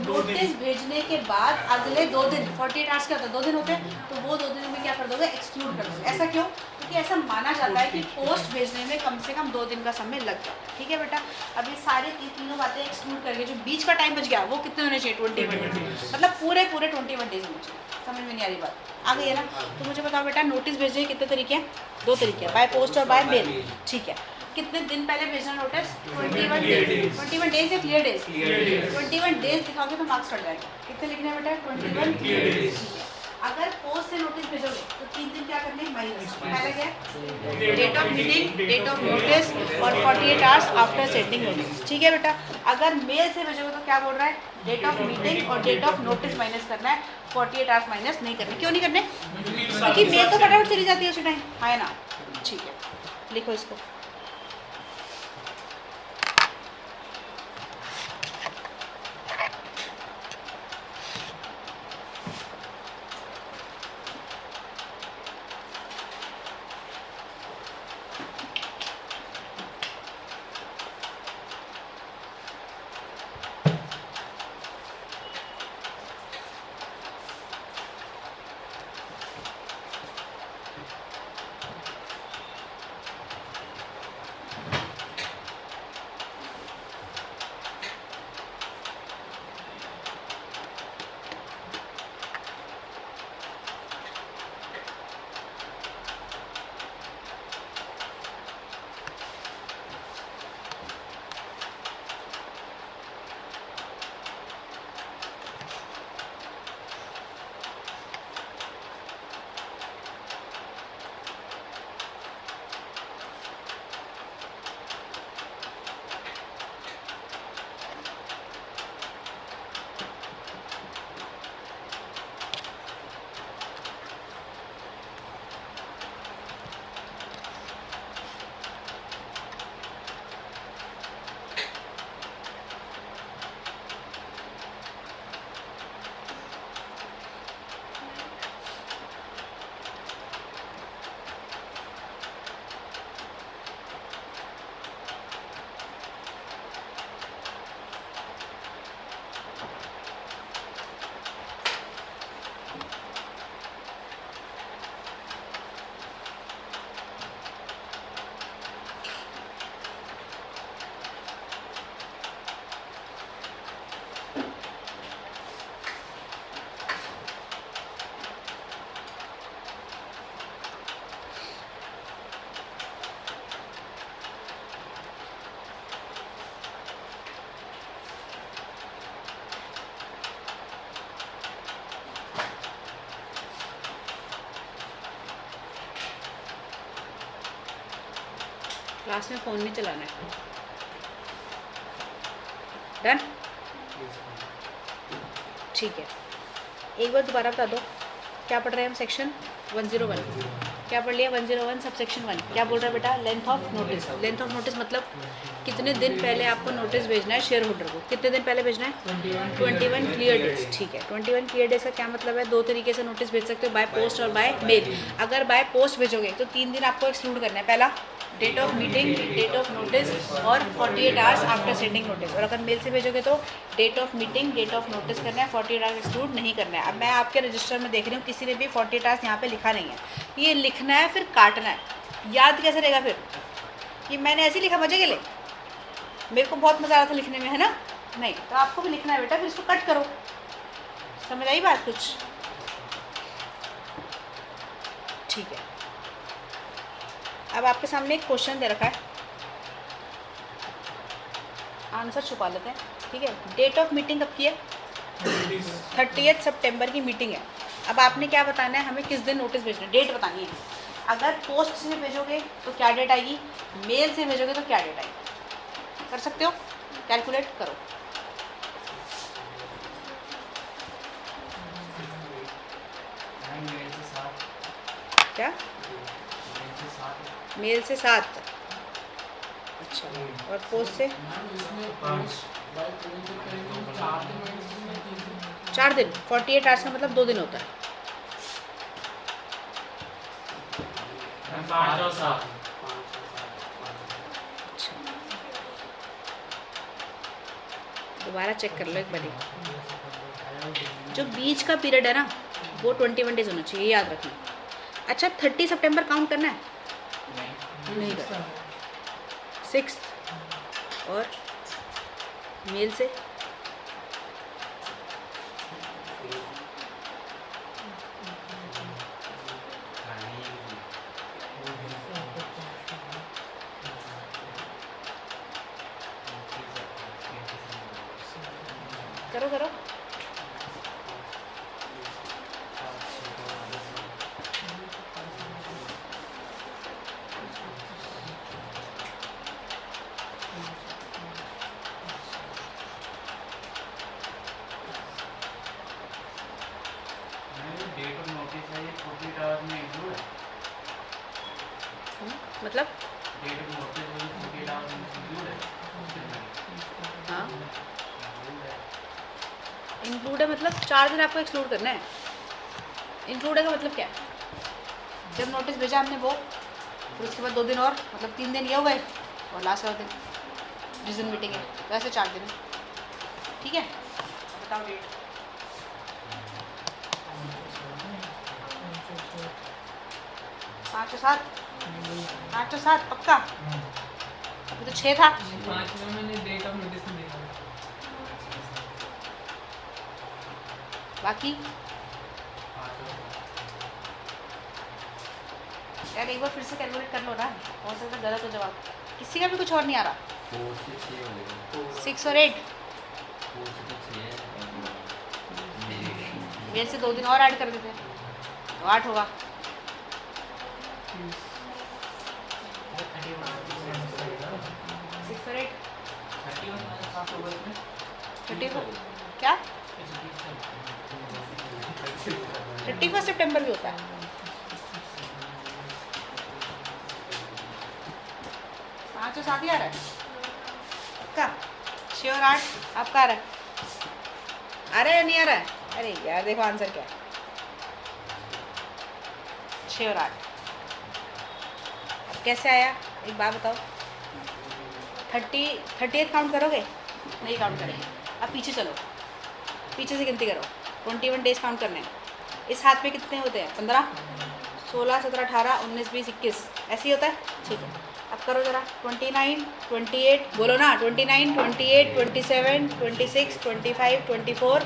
नोटिस भेजने के बाद अगले 2 दिन, 48 आवर्स क्या होता है, 2 दिन होते हैं, तो वो 2 दिन में क्या कर दोगे, एक्सक्लूड कर दोगे। ऐसा क्यों, क्योंकि ऐसा माना जाता है कि पोस्ट भेजने में कम से कम 2 दिन का समय लग जाता है, ठीक है बेटा। अब ये सारे तीनों बातें एक्सक्लूड करके जो बीच का टाइम बच गया वो कितने होने चाहिए, 21 डेज, मतलब पूरे 21 डेज होने चाहिए। समझ में नहीं आ रही बात, आ गई है ना। तो मुझे बताओ बेटा, नोटिस भेजने के कितने तरीके हैं, 2 तरीके हैं, बाय पोस्ट और बाय मेल, ठीक है। कितने दिन पहले भेजना नोटिस, 21 डेज। 21 डेज या क्लियर डेज, 21 डेज दिखाओगे तो मार्क्स कट जाएगा। कितने लिखने हैं बेटा, 21 क्लियर डेज, ठीक है। अगर पोस्ट से नोटिस भेजोगे तो 3 दिन क्या करने माइनस, पहला क्या है date of meeting, date of notice और 48 आवर्स आफ्टर सेंडिंग नोटिस। ठीक है बेटा, अगर मेल से भेजोगे तो क्या बोल रहा है डेट ऑफ मीटिंग और डेट ऑफ नोटिस माइनस करना है, 48 आवर्स माइनस नहीं करने। क्यों नहीं करने? क्योंकि मेल तो फटाफट चली जाती है उसी टाइम, है ना। ठीक है, लिखो इसको। क्लास में फ़ोन नहीं चलाना है। डन? ठीक है, एक बार दोबारा बता दो क्या पढ़ रहे हैं हम। सेक्शन 101 क्या पढ़ लिया? 101 सब सेक्शन 1 क्या बोल रहा है बेटा? Length of notice. Length of notice मतलब कितने दिन पहले आपको नोटिस भेजना है शेयर होल्डर को। कितने दिन पहले भेजना है? 21 क्लियर डेज। ठीक है, 21 क्लियर डेज का क्या मतलब है? दो तरीके से नोटिस भेज सकते हो, बाय पोस्ट और बाय मेल। अगर बाय पोस्ट भेजोगे तो 3 दिन आपको एक्सक्लूड करना है। पहला date of meeting, date of notice और 48 आवर्स आफ्टर सेंडिंग नोटिस। और अगर मेल से भेजोगे तो date of meeting, date of notice करना है, 48 आवर्स एक्सक्लूड नहीं करना है। अब मैं आपके रजिस्टर में देख रही हूँ किसी ने भी 48 आवर्स यहाँ पे लिखा नहीं है। ये लिखना है फिर काटना है। याद कैसे रहेगा फिर कि मैंने ऐसे ही लिखा मजे के लिए? मेरे को बहुत मज़ा आ रहा था लिखने में, है ना? नहीं, तो आपको भी लिखना है बेटा, फिर इसको कट करो। समझ आई बात कुछ? ठीक है, अब आपके सामने एक क्वेश्चन दे रखा है, आंसर छुपा लेते हैं। ठीक है, डेट ऑफ मीटिंग कब की है? 30 सितंबर की मीटिंग है। अब आपने क्या बताना है हमें? किस दिन नोटिस भेजना है, डेट बतानी है। अगर पोस्ट से भेजोगे तो क्या डेट आएगी, मेल से भेजोगे तो क्या डेट आएगी? कर सकते हो? कैलकुलेट करो। क्या? मेल से 7। अच्छा, और पोस्ट से 4 दिन। 48 आवर्स का मतलब 2 दिन होता है। 5 और 7। अच्छा, दोबारा चेक कर लो एक बारी। जो बीच का पीरियड है ना वो 21 डेज होना चाहिए, याद रखना। अच्छा, 30 सितंबर काउंट करना है? नहीं करना। 6 और मेल से करो करो। मतलब डेट ऑफ नोटिस में 48 आवर्स इंक्लूड है हाँ इंक्लूड है मतलब 4 दिन आपको एक्सक्लूड करना है। इंक्लूड है का मतलब क्या है? जब नोटिस भेजा हमने वो, फिर उसके बाद 2 दिन और, मतलब 3 दिन ये हो गए और लास्ट वाला दिन जिस दिन मीटिंग है, वैसे 4 दिन है। ठीक है, बताओ डेट। 5 और 7 5 और 7 पक्का? अभी तो 6 था। 5 में मैंने डेट ऑफ नोटिस नहीं देखा। बाकी यार एक बार फिर से कैलकुलेट कर लो ना, हो सकता है गलत हो जवाब। किसी का भी कुछ और नहीं आ रहा। 6 और 8 मेरे से 2 दिन और ऐड कर देते हैं तो 8 होगा। 6 और 8 30 क्या 31 सितंबर भी होता है। पाँच और 7 ही आ रहा है पक्का? 6 और 8 आपका आ रहा है? आ रहा है या नहीं आ रहा है? अरे यार देखो आंसर क्या है, 6 और 8। अब कैसे आया एक बात बताओ। 38 काउंट करोगे? नहीं काउंट करेंगे। अब पीछे चलो, पीछे से गिनती करो। 21 डेज काउंट करने हैं। इस हाथ में कितने होते हैं? 15 16 17 18 19 20 21 ऐसे ही होता है। ठीक है, अब करो ज़रा। 29 28 बोलो ना। 29 28 27 26 25 24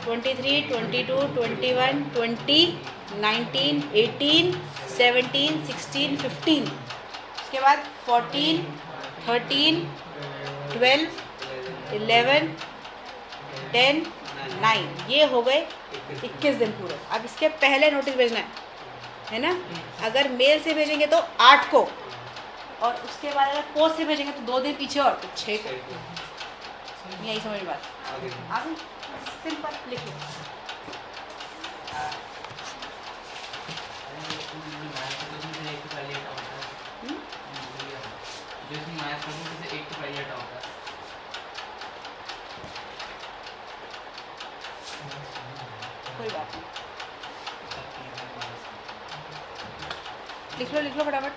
23 22 21 20 19 18 17 16 15 उसके बाद 14 13 12 11 10 9 ये हो गए 21 दिन पूरे। अब इसके पहले नोटिस भेजना है ना? अगर मेल से भेजेंगे तो 8 को, और उसके बाद अगर पोस्ट से भेजेंगे तो 2 दिन पीछे और तो 6 को। यही समझ बात आगे सिंपल लिख लो। कोई बात नहीं, लिख लो फटाफट।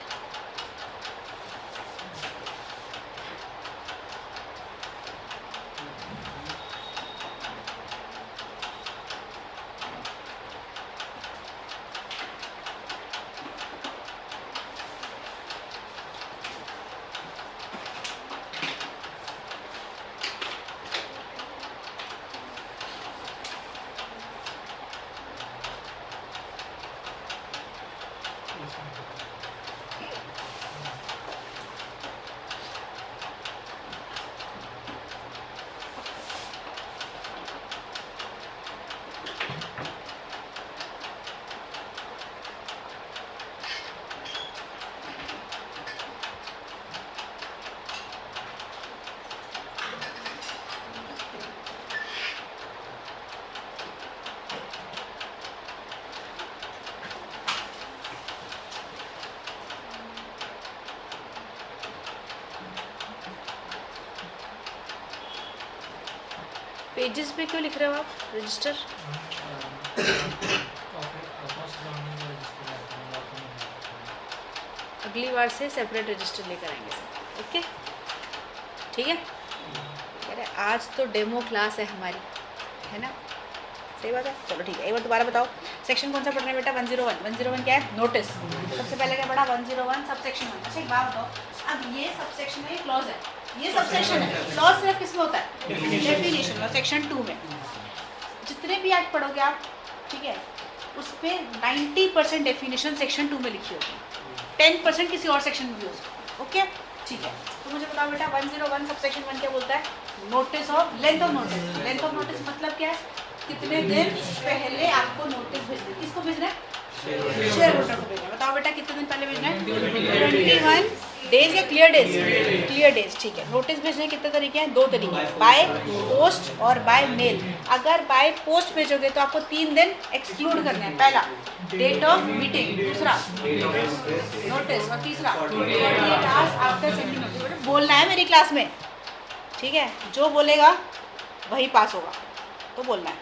पेजेस पे क्यों लिख रहे हो आप? रजिस्टर अगली बार से सेपरेट रजिस्टर लेकर आएंगे सर। ओके ठीक है। अरे आज तो डेमो क्लास है हमारी, है ना? सही बात है। चलो ठीक है, एक बार दोबारा बताओ सेक्शन कौन सा पढ़ना है बेटा? 101। 101 क्या है? नोटिस। सबसे पहले क्या पढ़ा? 101 सबसेक्शन 1। अच्छा एक बात बताओ, अब ये सबसेक्शन है, ये क्लॉज है, ये सबसेक्शन है। क्लॉज सिर्फ किसमें होता है? डेफिनेशन और सेक्शन 2 में। जितने भी एक्ट पढ़ोगे आप, ठीक है, उस पर 90% डेफिनेशन सेक्शन 2 में लिखी होगी, 10% किसी और सेक्शन में भी हो सकती है। ओके ठीक है, तो मुझे बताओ बेटा 101 सबसेक्शन 1 क्या बोलता है? Notice of length of notice. Length of notice मतलब क्या है? कितने दिन पहले आपको नोटिस भेजना है। किसको भेजना है? शेयर होल्डर को भेजना है। बताओ बेटा कितने दिन पहले भेजना है? 21 डेज या क्लियर डेज? क्लियर डेज, ठीक है। नोटिस भेजने के कितने तरीके हैं? 2 तरीके हैं, बाय पोस्ट और बाय मेल। अगर बाय पोस्ट भेजोगे तो आपको 3 दिन एक्सक्लूड करने हैं। पहला डेट ऑफ मीटिंग, दूसरा नोटिस और तीसरा 48 आवर्स आफ्टर सेंडिंग नोटिस। बोलना है मेरी क्लास में, ठीक है? जो बोलेगा वही पास होगा, तो बोलना है।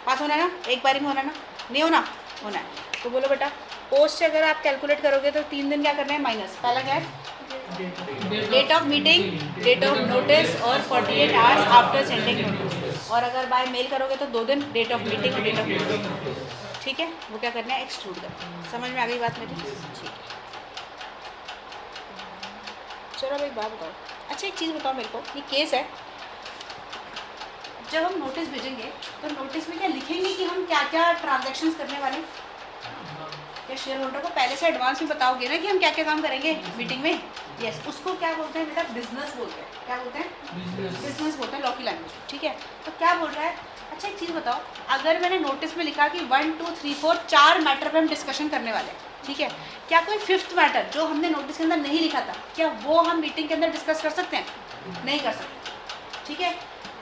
पास होना है ना? एक बारी में होना है ना? नहीं होना? होना है। तो बोलो बेटा, पोस्ट से अगर आप कैलकुलेट करोगे तो 3 दिन क्या करना है? माइनस। पहला क्या है? Date of meeting, date of notice और 48 आवर्स आफ्टर सेंडिंग नोटिस। और अगर बाय मेल करोगे तो 2 दिन, डेट ऑफ मीटिंग और डेट ऑफ नोटिस, ठीक है? वो क्या करना है? एक्सक्लूड करना है। समझ में आ गई बात मेरी? ठीक है। चलो अब एक बात बताओ, अच्छा एक चीज़ बताओ मेरे को, ये केस है, जब हम नोटिस भेजेंगे तो नोटिस में क्या लिखेंगे कि हम क्या क्या ट्रांजैक्शंस करने वाले हैं? क्या शेयर होल्डर को पहले से एडवांस में बताओगे ना कि हम क्या क्या काम करेंगे मीटिंग में? यस, उसको क्या बोलते हैं बेटा? बिजनेस बोलते हैं। क्या बोलते हैं? बिजनेस बोलते हैं, लॉ की लैंग्वेज, ठीक है? तो क्या बोल रहा है? अच्छा एक चीज़ बताओ, अगर मैंने नोटिस में लिखा कि 1 2 3 4 4 मैटर पे हम डिस्कशन करने वाले हैं, ठीक है? क्या कोई 5th मैटर जो हमने नोटिस के अंदर नहीं लिखा था, क्या वो हम मीटिंग के अंदर डिस्कस कर सकते हैं? नहीं कर सकते, ठीक है?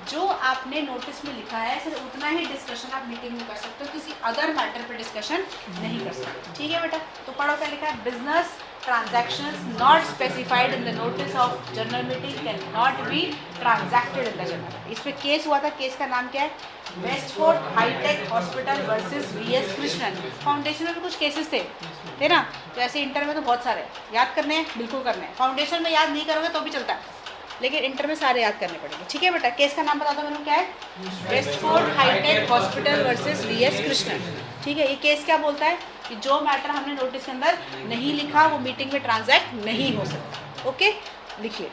जो आपने नोटिस में लिखा है सिर्फ उतना ही डिस्कशन आप मीटिंग में कर सकते हो, किसी अदर मैटर पे डिस्कशन नहीं कर सकते, ठीक है बेटा? तो पढ़ो क्या लिखा है? Business transactions not specified in the notice of general meeting can not be transacted in the general। इसमें केस हुआ था, केस का नाम क्या है? Westford hi-tech hospital versus VS Krishnan. Foundation में भी कुछ केसेस थे ना? तो ऐसे इंटर में तो बहुत सारे याद करने हैं, बिल्कुल करने हैं। फाउंडेशन में याद नहीं करोगे तो भी चलता है, लेकिन इंटर में सारे याद करने पड़ेंगे, ठीक है बेटा? केस का नाम बता दो मेरे को, क्या है? Westford hi-tech hospital versus VS Krishnan, ठीक है? ये केस क्या बोलता है कि जो मैटर हमने नोटिस के अंदर नहीं लिखा वो मीटिंग में ट्रांजैक्ट नहीं हो सकता। ओके, लिखिए।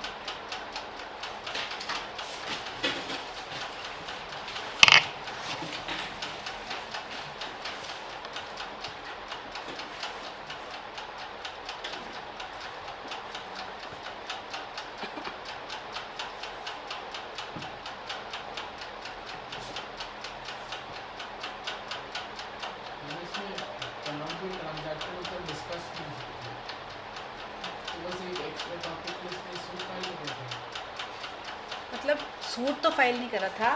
मतलब सूट तो फाइल नहीं करा था,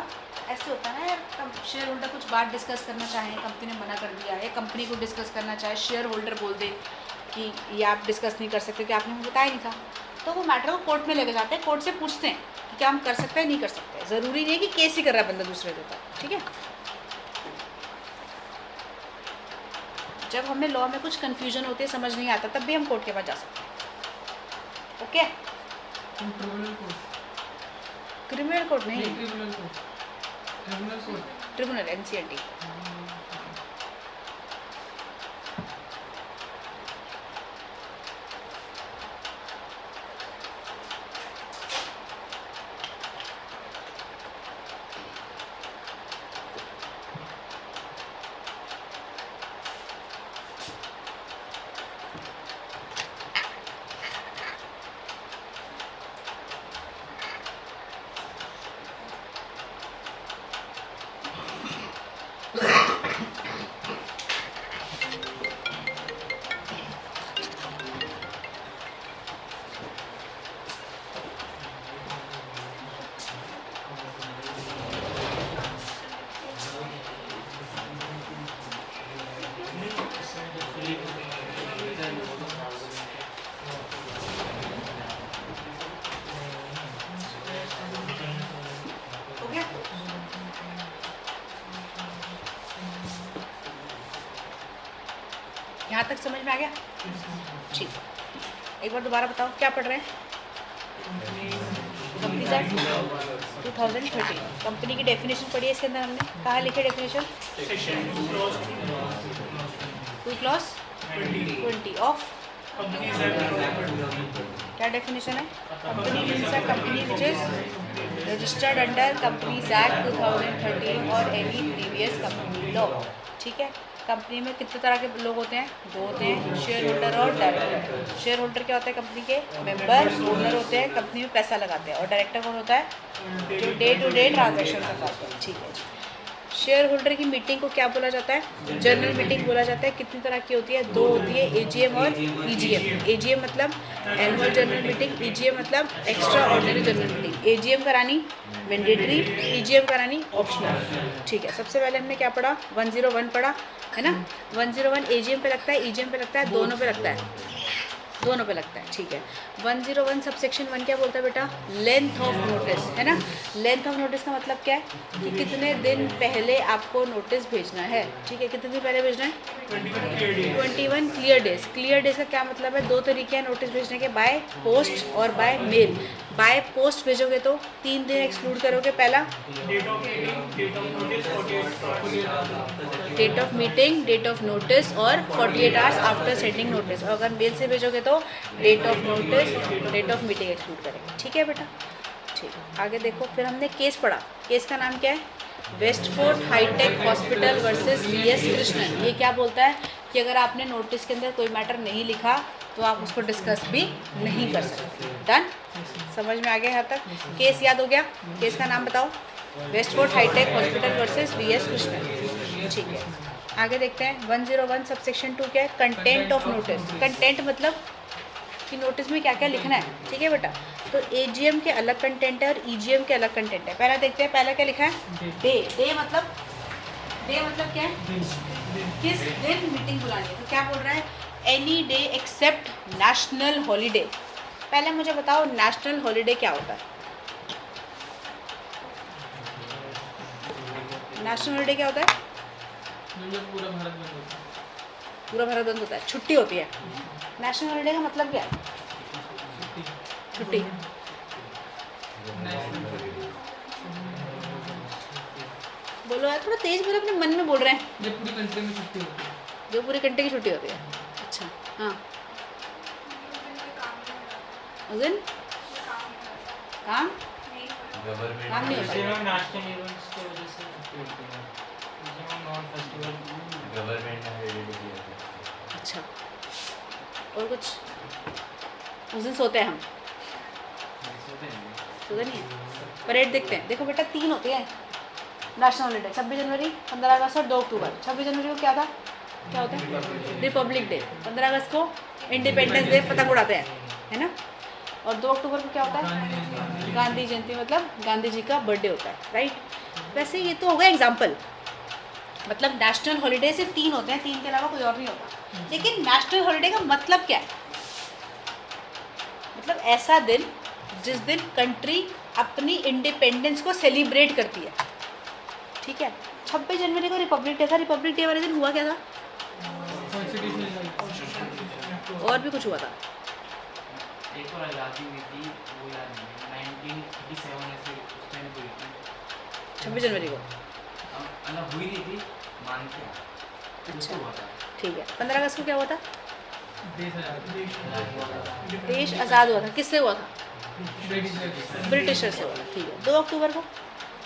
ऐसे होता है ना यार, शेयर होल्डर कुछ बात डिस्कस करना चाहें, कंपनी ने मना कर दिया है, कंपनी को डिस्कस करना चाहे, शेयर होल्डर बोल दे कि ये आप डिस्कस नहीं कर सकते कि आपने मुझे बताया नहीं था, तो वो मैटर को कोर्ट में लेके जाते हैं, कोर्ट से पूछते हैं कि क्या हम कर सकते हैं, नहीं कर सकते। ज़रूरी नहीं है कि केस ही कर रहा है बंदा दूसरे के ऊपर, ठीक है? जब हमें लॉ में कुछ कन्फ्यूजन होती है, समझ नहीं आता, तब भी हम कोर्ट के पास जा सकते हैं। ओके? क्रिमिनल कोर्ट नहीं, ट्रिब्यूनल, एनसीएलटी। यहाँ तक समझ में आ गया? ठीक, एक बार दोबारा बताओ क्या पढ़ रहे हैं? कंपनीज एक्ट 2013, कंपनी की डेफिनेशन पढ़ी है इसके अंदर हमने। कहाँ लिखे डेफिनेशन? 2 क्लॉज 20 ऑफ क्या डेफिनेशन है? Company means a company which is registered under companies act 2013 और एनी प्रीवियस कंपनी लॉ, ठीक है? कंपनी में कितने तरह के लोग होते हैं? 2 होते हैं, शेयर होल्डर और डायरेक्टर। शेयर होल्डर क्या होता है? कंपनी के मेंबर। ओनर होते हैं, कंपनी में पैसा लगाते हैं। और डायरेक्टर कौन होता है? जो डे टू डे ट्रांजैक्शन करवाते हैं, ठीक है जी। शेयर होल्डर की मीटिंग को क्या बोला जाता है? जनरल मीटिंग बोला जाता है। कितनी तरह की होती है? 2 होती है, एजीएम और ईजीएम। एजीएम मतलब एनुअल जनरल मीटिंग, ईजीएम मतलब extra ordinary general meeting. AGM करानी मैंडेटरी, ईजीएम करानी ऑप्शनल। ठीक है, सबसे पहले हमने क्या पढ़ा? 101 पढ़ा है ना। 101 एजीएम पे लगता है, ईजीएम पे लगता है, दोनों पे लगता है, दोनों पे लगता है। ठीक है, 101 सबसेक्शन 1 क्या बोलता है बेटा? लेंथ ऑफ नोटिस, है ना। लेंथ ऑफ नोटिस का मतलब क्या है? कि कितने दिन पहले आपको नोटिस भेजना है। ठीक है, कितने दिन पहले भेजना है? 21 क्लियर डेज। क्लियर डेज का क्या मतलब है? 2 तरीके हैं नोटिस भेजने के, बाय पोस्ट और बाय मेल। बाय पोस्ट भेजोगे तो 3 दिन एक्सक्लूड करोगे। पहला date of meeting, date of notice और 48 आवर्स आफ्टर सेंडिंग नोटिस। और अगर मेल से भेजोगे तो date of notice, date of meeting exclude करेंगे। ठीक है बेटा, ठीक है। आगे देखो, फिर हमने केस पढ़ा। केस का नाम क्या है? Westford hi-tech hospital versus VS Krishnan. ये क्या बोलता है कि अगर आपने नोटिस के अंदर कोई मैटर नहीं लिखा तो आप उसको डिस्कस भी नहीं कर सकते। डन, समझ में आ गया यहाँ तक? केस याद हो गया? केस का नाम बताओ। Westford hi-tech hospital versus VS Krishnan. ठीक है, आगे देखते हैं। 101 सबसेक्शन 2 क्या है? Content of notice. कंटेंट मतलब कि नोटिस में क्या क्या लिखना है। ठीक है बेटा, तो एजीएम के अलग कंटेंट है और ईजीएम के अलग कंटेंट है। पहला देखते हैं, पहला क्या लिखा है? डे। डे मतलब क्या है? किस दिन मीटिंग बुलानी है। तो क्या बोल रहा है? Any day except national holiday. पहले मुझे बताओ नेशनल हॉलीडे क्या होता है? नेशनल हॉलीडे क्या होता है? पूरा भारत बंद होता है। पूरा भारत बंद होता है, छुट्टी होती है। नेशनल हॉलीडे का मतलब क्या है? छुट्टी। बोलो यार, थोड़ा तेज बोलो, अपने मन में बोल रहे हैं। ये पूरी कंट्री में छुट्टी होती है। जो पूरी कंट्री की छुट्टी होती है। अच्छा, हाँ। उस दिन काम काम नहीं होता। नेशनल इवेंट्स की वजह से छुट्टी होती है, नॉन फेस्टिवल गवर्नमेंट अच्छा, और कुछ? उस दिन सोते हैं हम? सोते नहीं है। परेड देखते हैं। देखो बेटा, 3 होते हैं नेशनल हॉलीडे, 26 जनवरी, 15 अगस्त और 2 अक्टूबर। 26 जनवरी को क्या था? क्या होता है? Republic day. 15 अगस्त को इंडिपेंडेंस डे, पतंग उड़ाते हैं, है ना। और 2 अक्टूबर को क्या होता है? गांधी जयंती, मतलब गांधी जी का बर्थडे होता है, राइट। वैसे ये तो हो गया एग्जाम्पल। मतलब नेशनल हॉलीडे से 3 होते हैं, 3 के अलावा कोई और नहीं होता। लेकिन नेशनल हॉलीडे का मतलब क्या है? मतलब ऐसा दिन जिस दिन कंट्री अपनी इंडिपेंडेंस को सेलिब्रेट करती है। ठीक है, 26 जनवरी को रिपब्लिक डे था। रिपब्लिक डे वाले दिन हुआ क्या था? और भी कुछ हुआ था। एक और आज़ादी हुई थी, वो याद नहीं, 1937 ऐसे उस टाइम हुई थी। 26 जनवरी को अलग हुई नहीं थी, मान के अच्छा, हुआ था। ठीक है। 15 अगस्त को क्या हुआ था? देश देश आज़ाद हुआ था। किससे हुआ था? ब्रिटिशर से हुआ था। ठीक है। 2 अक्टूबर को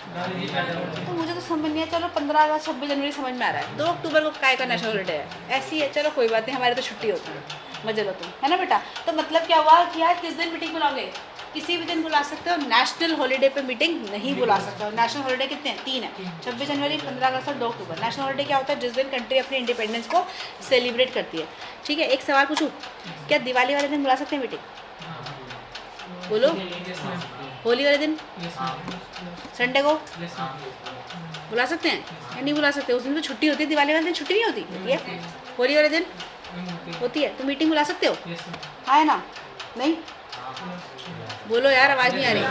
तो मुझे तो समझ नहीं है। चलो 15 अगस्त 26 जनवरी समझ में आ रहा है। 2 अक्टूबर को काय का नेशनल हॉलीडे है? ऐसी है, चलो कोई बात नहीं, हमारी तो छुट्टी होती है, मजे लो तुम, है ना बेटा। तो मतलब क्या हुआ कि यार किस दिन मीटिंग बुलाओगे? किसी भी दिन बुला सकते हो। नेशनल हॉलीडे पे मीटिंग नहीं बुला सकते हो। नेशनल हॉलीडे कितने हैं? 3 है, 26 जनवरी, 15 अगस्त और 2 अक्टूबर। नेशनल हॉलीडे क्या होता है? जिस दिन कंट्री अपनी इंडिपेंडेंस को सेलिब्रेट करती है। ठीक है, एक सवाल पूछूँ, क्या दिवाली वाले दिन बुला सकते हैं मीटिंग? बोलो। होली वाले दिन, संडे को बुला सकते हैं या नहीं बुला सकते? उस दिन तो छुट्टी होती है। दिवाली वाले दिन छुट्टी नहीं होती? होती है। होली वाले दिन होती है, तो मीटिंग बुला सकते हो? हाँ है ना? नहीं? बोलो यार, आवाज़ नहीं आ रही।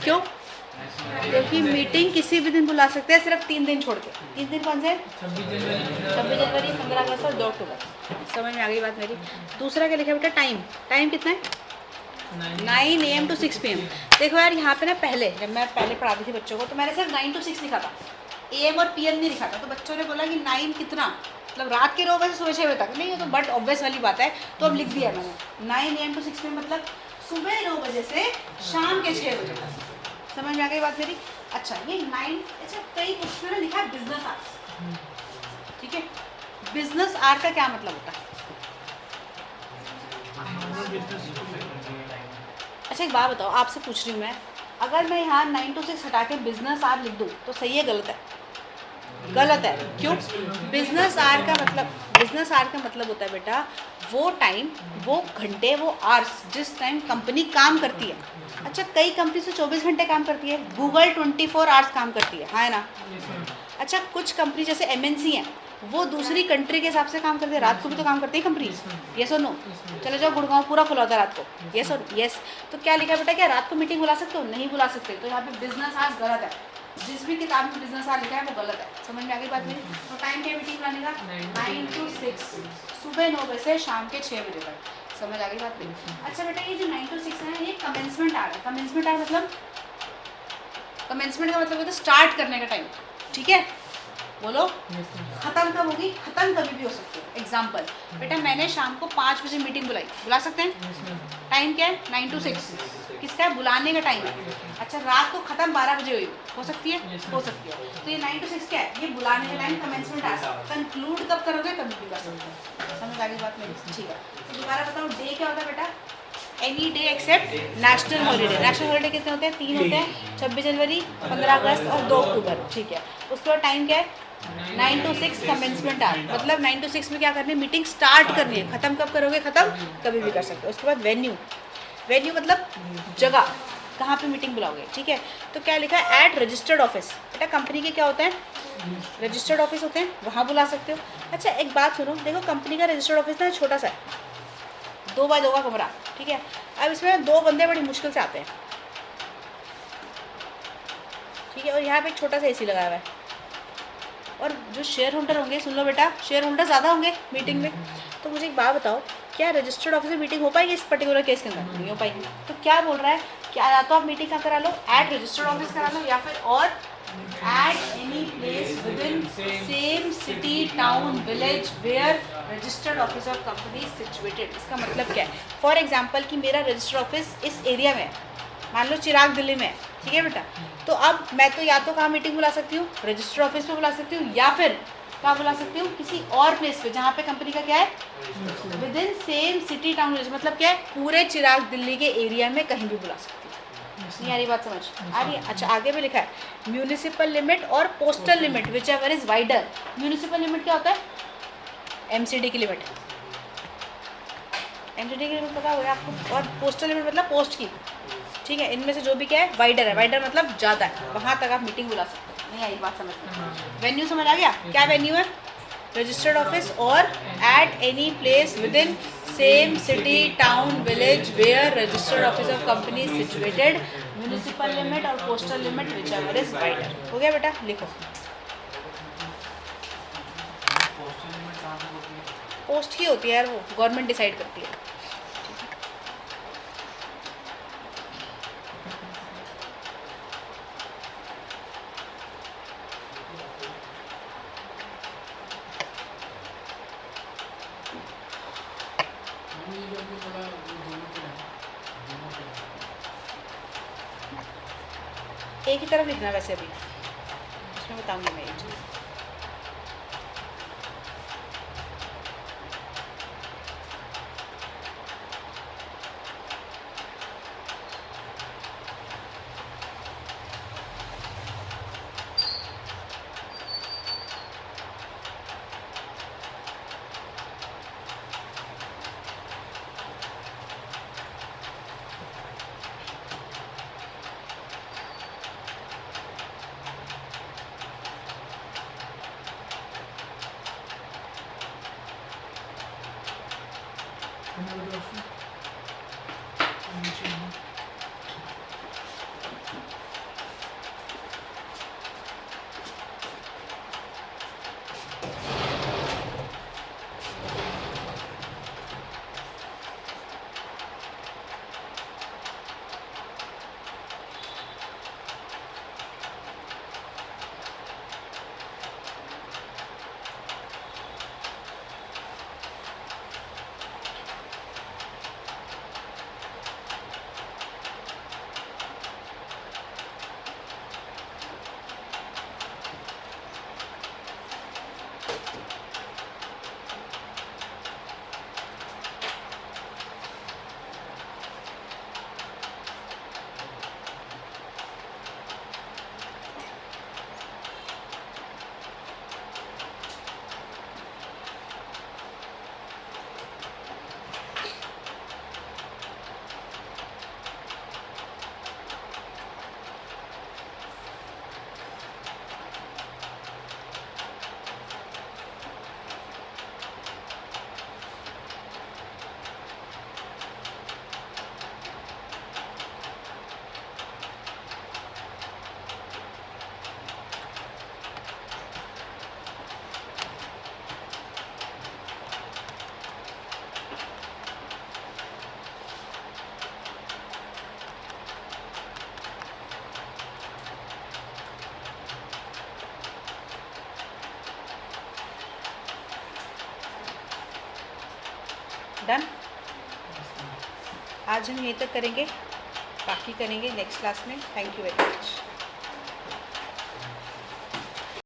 क्यों? क्योंकि मीटिंग किसी भी दिन बुला सकते हैं, सिर्फ 3 दिन छोड़ के। 3 दिन कौन से? 26 जनवरी, 15 अगस्त और 2 अक्टूबर। समझ में आ गई बात मेरी? दूसरा क्या लिखा बेटा? टाइम। टाइम कितना है? 9 AM to 6 PM। देखो यार, यहाँ पे ना पहले जब मैं पहले पढ़ाती थी बच्चों को तो मैंने सिर्फ 9 to 6 लिखा था, AM और PM नहीं लिखा था। तो बच्चों ने बोला कि 9 कितना, मतलब रात के 9 बजे से सुबह 6 बजे तक। नहीं, ये तो बट ऑब्वियस वाली बात है, तो अब लिख दिया मैंने 9 AM to 6 PM, मतलब सुबह 9 बजे से शाम के 6 बजे तक। समझ में आ गई बात मेरी? अच्छा, ये 9, अच्छा कई उसमें ना लिखा है बिजनेस आवर्स। ठीक है, बिजनेस आवर का क्या मतलब होता है? अच्छा एक बात बताओ, आपसे पूछ रही हूँ मैं, अगर मैं यहाँ 9 to 6 हटा के बिजनेस आवर लिख दूँ तो सही है गलत है? गलत है। क्यों? बिजनेस आवर का मतलब होता है बेटा वो टाइम, वो घंटे, वो आवर्स जिस टाइम कंपनी काम करती है। अच्छा, कई कंपनी से 24 घंटे काम करती है, गूगल 24 आवर्स काम करती है, हाँ ना। अच्छा, कुछ कंपनी जैसे एमएनसी हैं वो दूसरी कंट्री के हिसाब से काम करती है, रात को भी तो काम करती है कंपनी, यस और नो। चलो जाओ, गुड़गांव पूरा खुला होता है रात को, यस और यस। तो क्या लिखा बेटा, क्या रात को मीटिंग बुला सकते हो? नहीं बुला सकते। तो यहाँ पे बिजनेस आवर्स गलत है, जिस भी किताब में बिजनेस आवर लिखा है वो गलत है। समझ में आ गई बात मेरी? तो टाइम क्या है मीटिंग बुलाने का? 9 to 6, सुबह 9 बजे से शाम के 6 बजे तक। समझ आ गई बात मेरी? अच्छा बेटा, ये जो 9 to 6 है ये कमेंसमेंट आवर है। कमेंसमेंट आवर मतलब, कमेंसमेंट का मतलब होता है स्टार्ट करने का टाइम, ठीक है? बोलो, खत्म कब होगी? खत्म कभी भी हो सकती है। एग्जाम्पल बेटा, मैंने शाम को 5 बजे मीटिंग बुलाई, बुला सकते हैं? टाइम क्या है? 9 to 6, किसका है? बुलाने का टाइम है। अच्छा, रात को खत्म 12 बजे हुई, हो सकती है? हो सकती है। तो ये 9 to 6 क्या है? ये बुलाने का टाइम, कमेंसमेंट आ सकता है। कंक्लूड कब करोगे? कभी भी कर सकते हो। समझ आ गई बात मेरी? ठीक है। तो दोबारा बताओ, डे क्या होता है बेटा? Any day except national holiday. National holiday कितने होते हैं? 3 होते हैं, 26 जनवरी, 15 अगस्त और 2 अक्टूबर, ठीक है। उसके बाद टाइम क्या है? 9 to 6 कमेंसमेंट आवर, मतलब 9 to 6 में क्या करनी है? मीटिंग स्टार्ट करनी है। खत्म कब करोगे? खत्म कभी भी कर सकते हो। उसके बाद वेन्यू, वेन्यू मतलब जगह, कहाँ पे मीटिंग बुलाओगे, ठीक है। तो क्या लिखा है? At registered office. बेटा कंपनी के क्या होते हैं? रजिस्टर्ड ऑफिस होते हैं, वहाँ बुला सकते हो। अच्छा, एक बात सुनो, देखो कंपनी का रजिस्टर्ड ऑफिस ना छोटा सा है, 2 बाय 2 का कमरा, ठीक है। अब इसमें 2 बंदे बड़ी मुश्किल से आते हैं, ठीक है। और यहाँ पे एक छोटा सा एसी लगाया हुआ है। और जो शेयर होल्डर होंगे, सुन लो बेटा, शेयर होल्डर ज़्यादा होंगे मीटिंग में। तो मुझे एक बात बताओ, क्या रजिस्टर्ड ऑफिस में मीटिंग हो पाएगी इस पर्टिकुलर केस के अंदर? नहीं हो पाएगी। तो क्या बोल रहा है? क्या या तो आप मीटिंग का करा लो, एट रजिस्टर्ड ऑफिस करा लो, या फिर और at any place within same city, town, village where registered office of company situated. इसका मतलब क्या है? फॉर एग्जाम्पल कि मेरा रजिस्टर्ड ऑफिस इस एरिया में है, मान लो चिराग दिल्ली में है, ठीक है बेटा। तो अब मैं तो या तो कहाँ मीटिंग बुला सकती हूँ? रजिस्टर्ड ऑफिस पे बुला सकती हूँ, या फिर कहाँ बुला सकती हूँ? किसी और प्लेस पे जहाँ पे कंपनी का क्या है? With in same city, town, village. मतलब क्या है? पूरे चिराग दिल्ली के एरिया में कहीं भी बुला सकती हूँ। नहीं आ रही बात समझ? आ रही है? अच्छा, आगे भी लिखा है municipal limit or postal limit whichever is wider. Municipal limit क्या होता है? एमसीडी की लिमिट, एमसीडी की लिमिट पता होगा आपको। और पोस्टल लिमिट मतलब पोस्ट की, ठीक है। इनमें से जो भी क्या है? वाइडर है। वाइडर मतलब ज़्यादा है, वहाँ तक आप मीटिंग बुला सकते हो। नहीं आई बात समझ में? वेन्यू समझ आ गया? क्या वेन्यू है? Registered office or at any place within same city, town, village where registered office of company situated. Municipal limit or postal limit whichever is wider. हो गया बेटा? लिखो। पोस्ट की होती है यार, वो गवर्नमेंट डिसाइड करती है। एक ही तरफ लिखना वैसे अभी, उसमें बताऊंगी मैं ये चीज़। Another option. नीचे है। डन। आज हम यहीं तक करेंगे, बाकी करेंगे नेक्स्ट क्लास में। Thank you very much.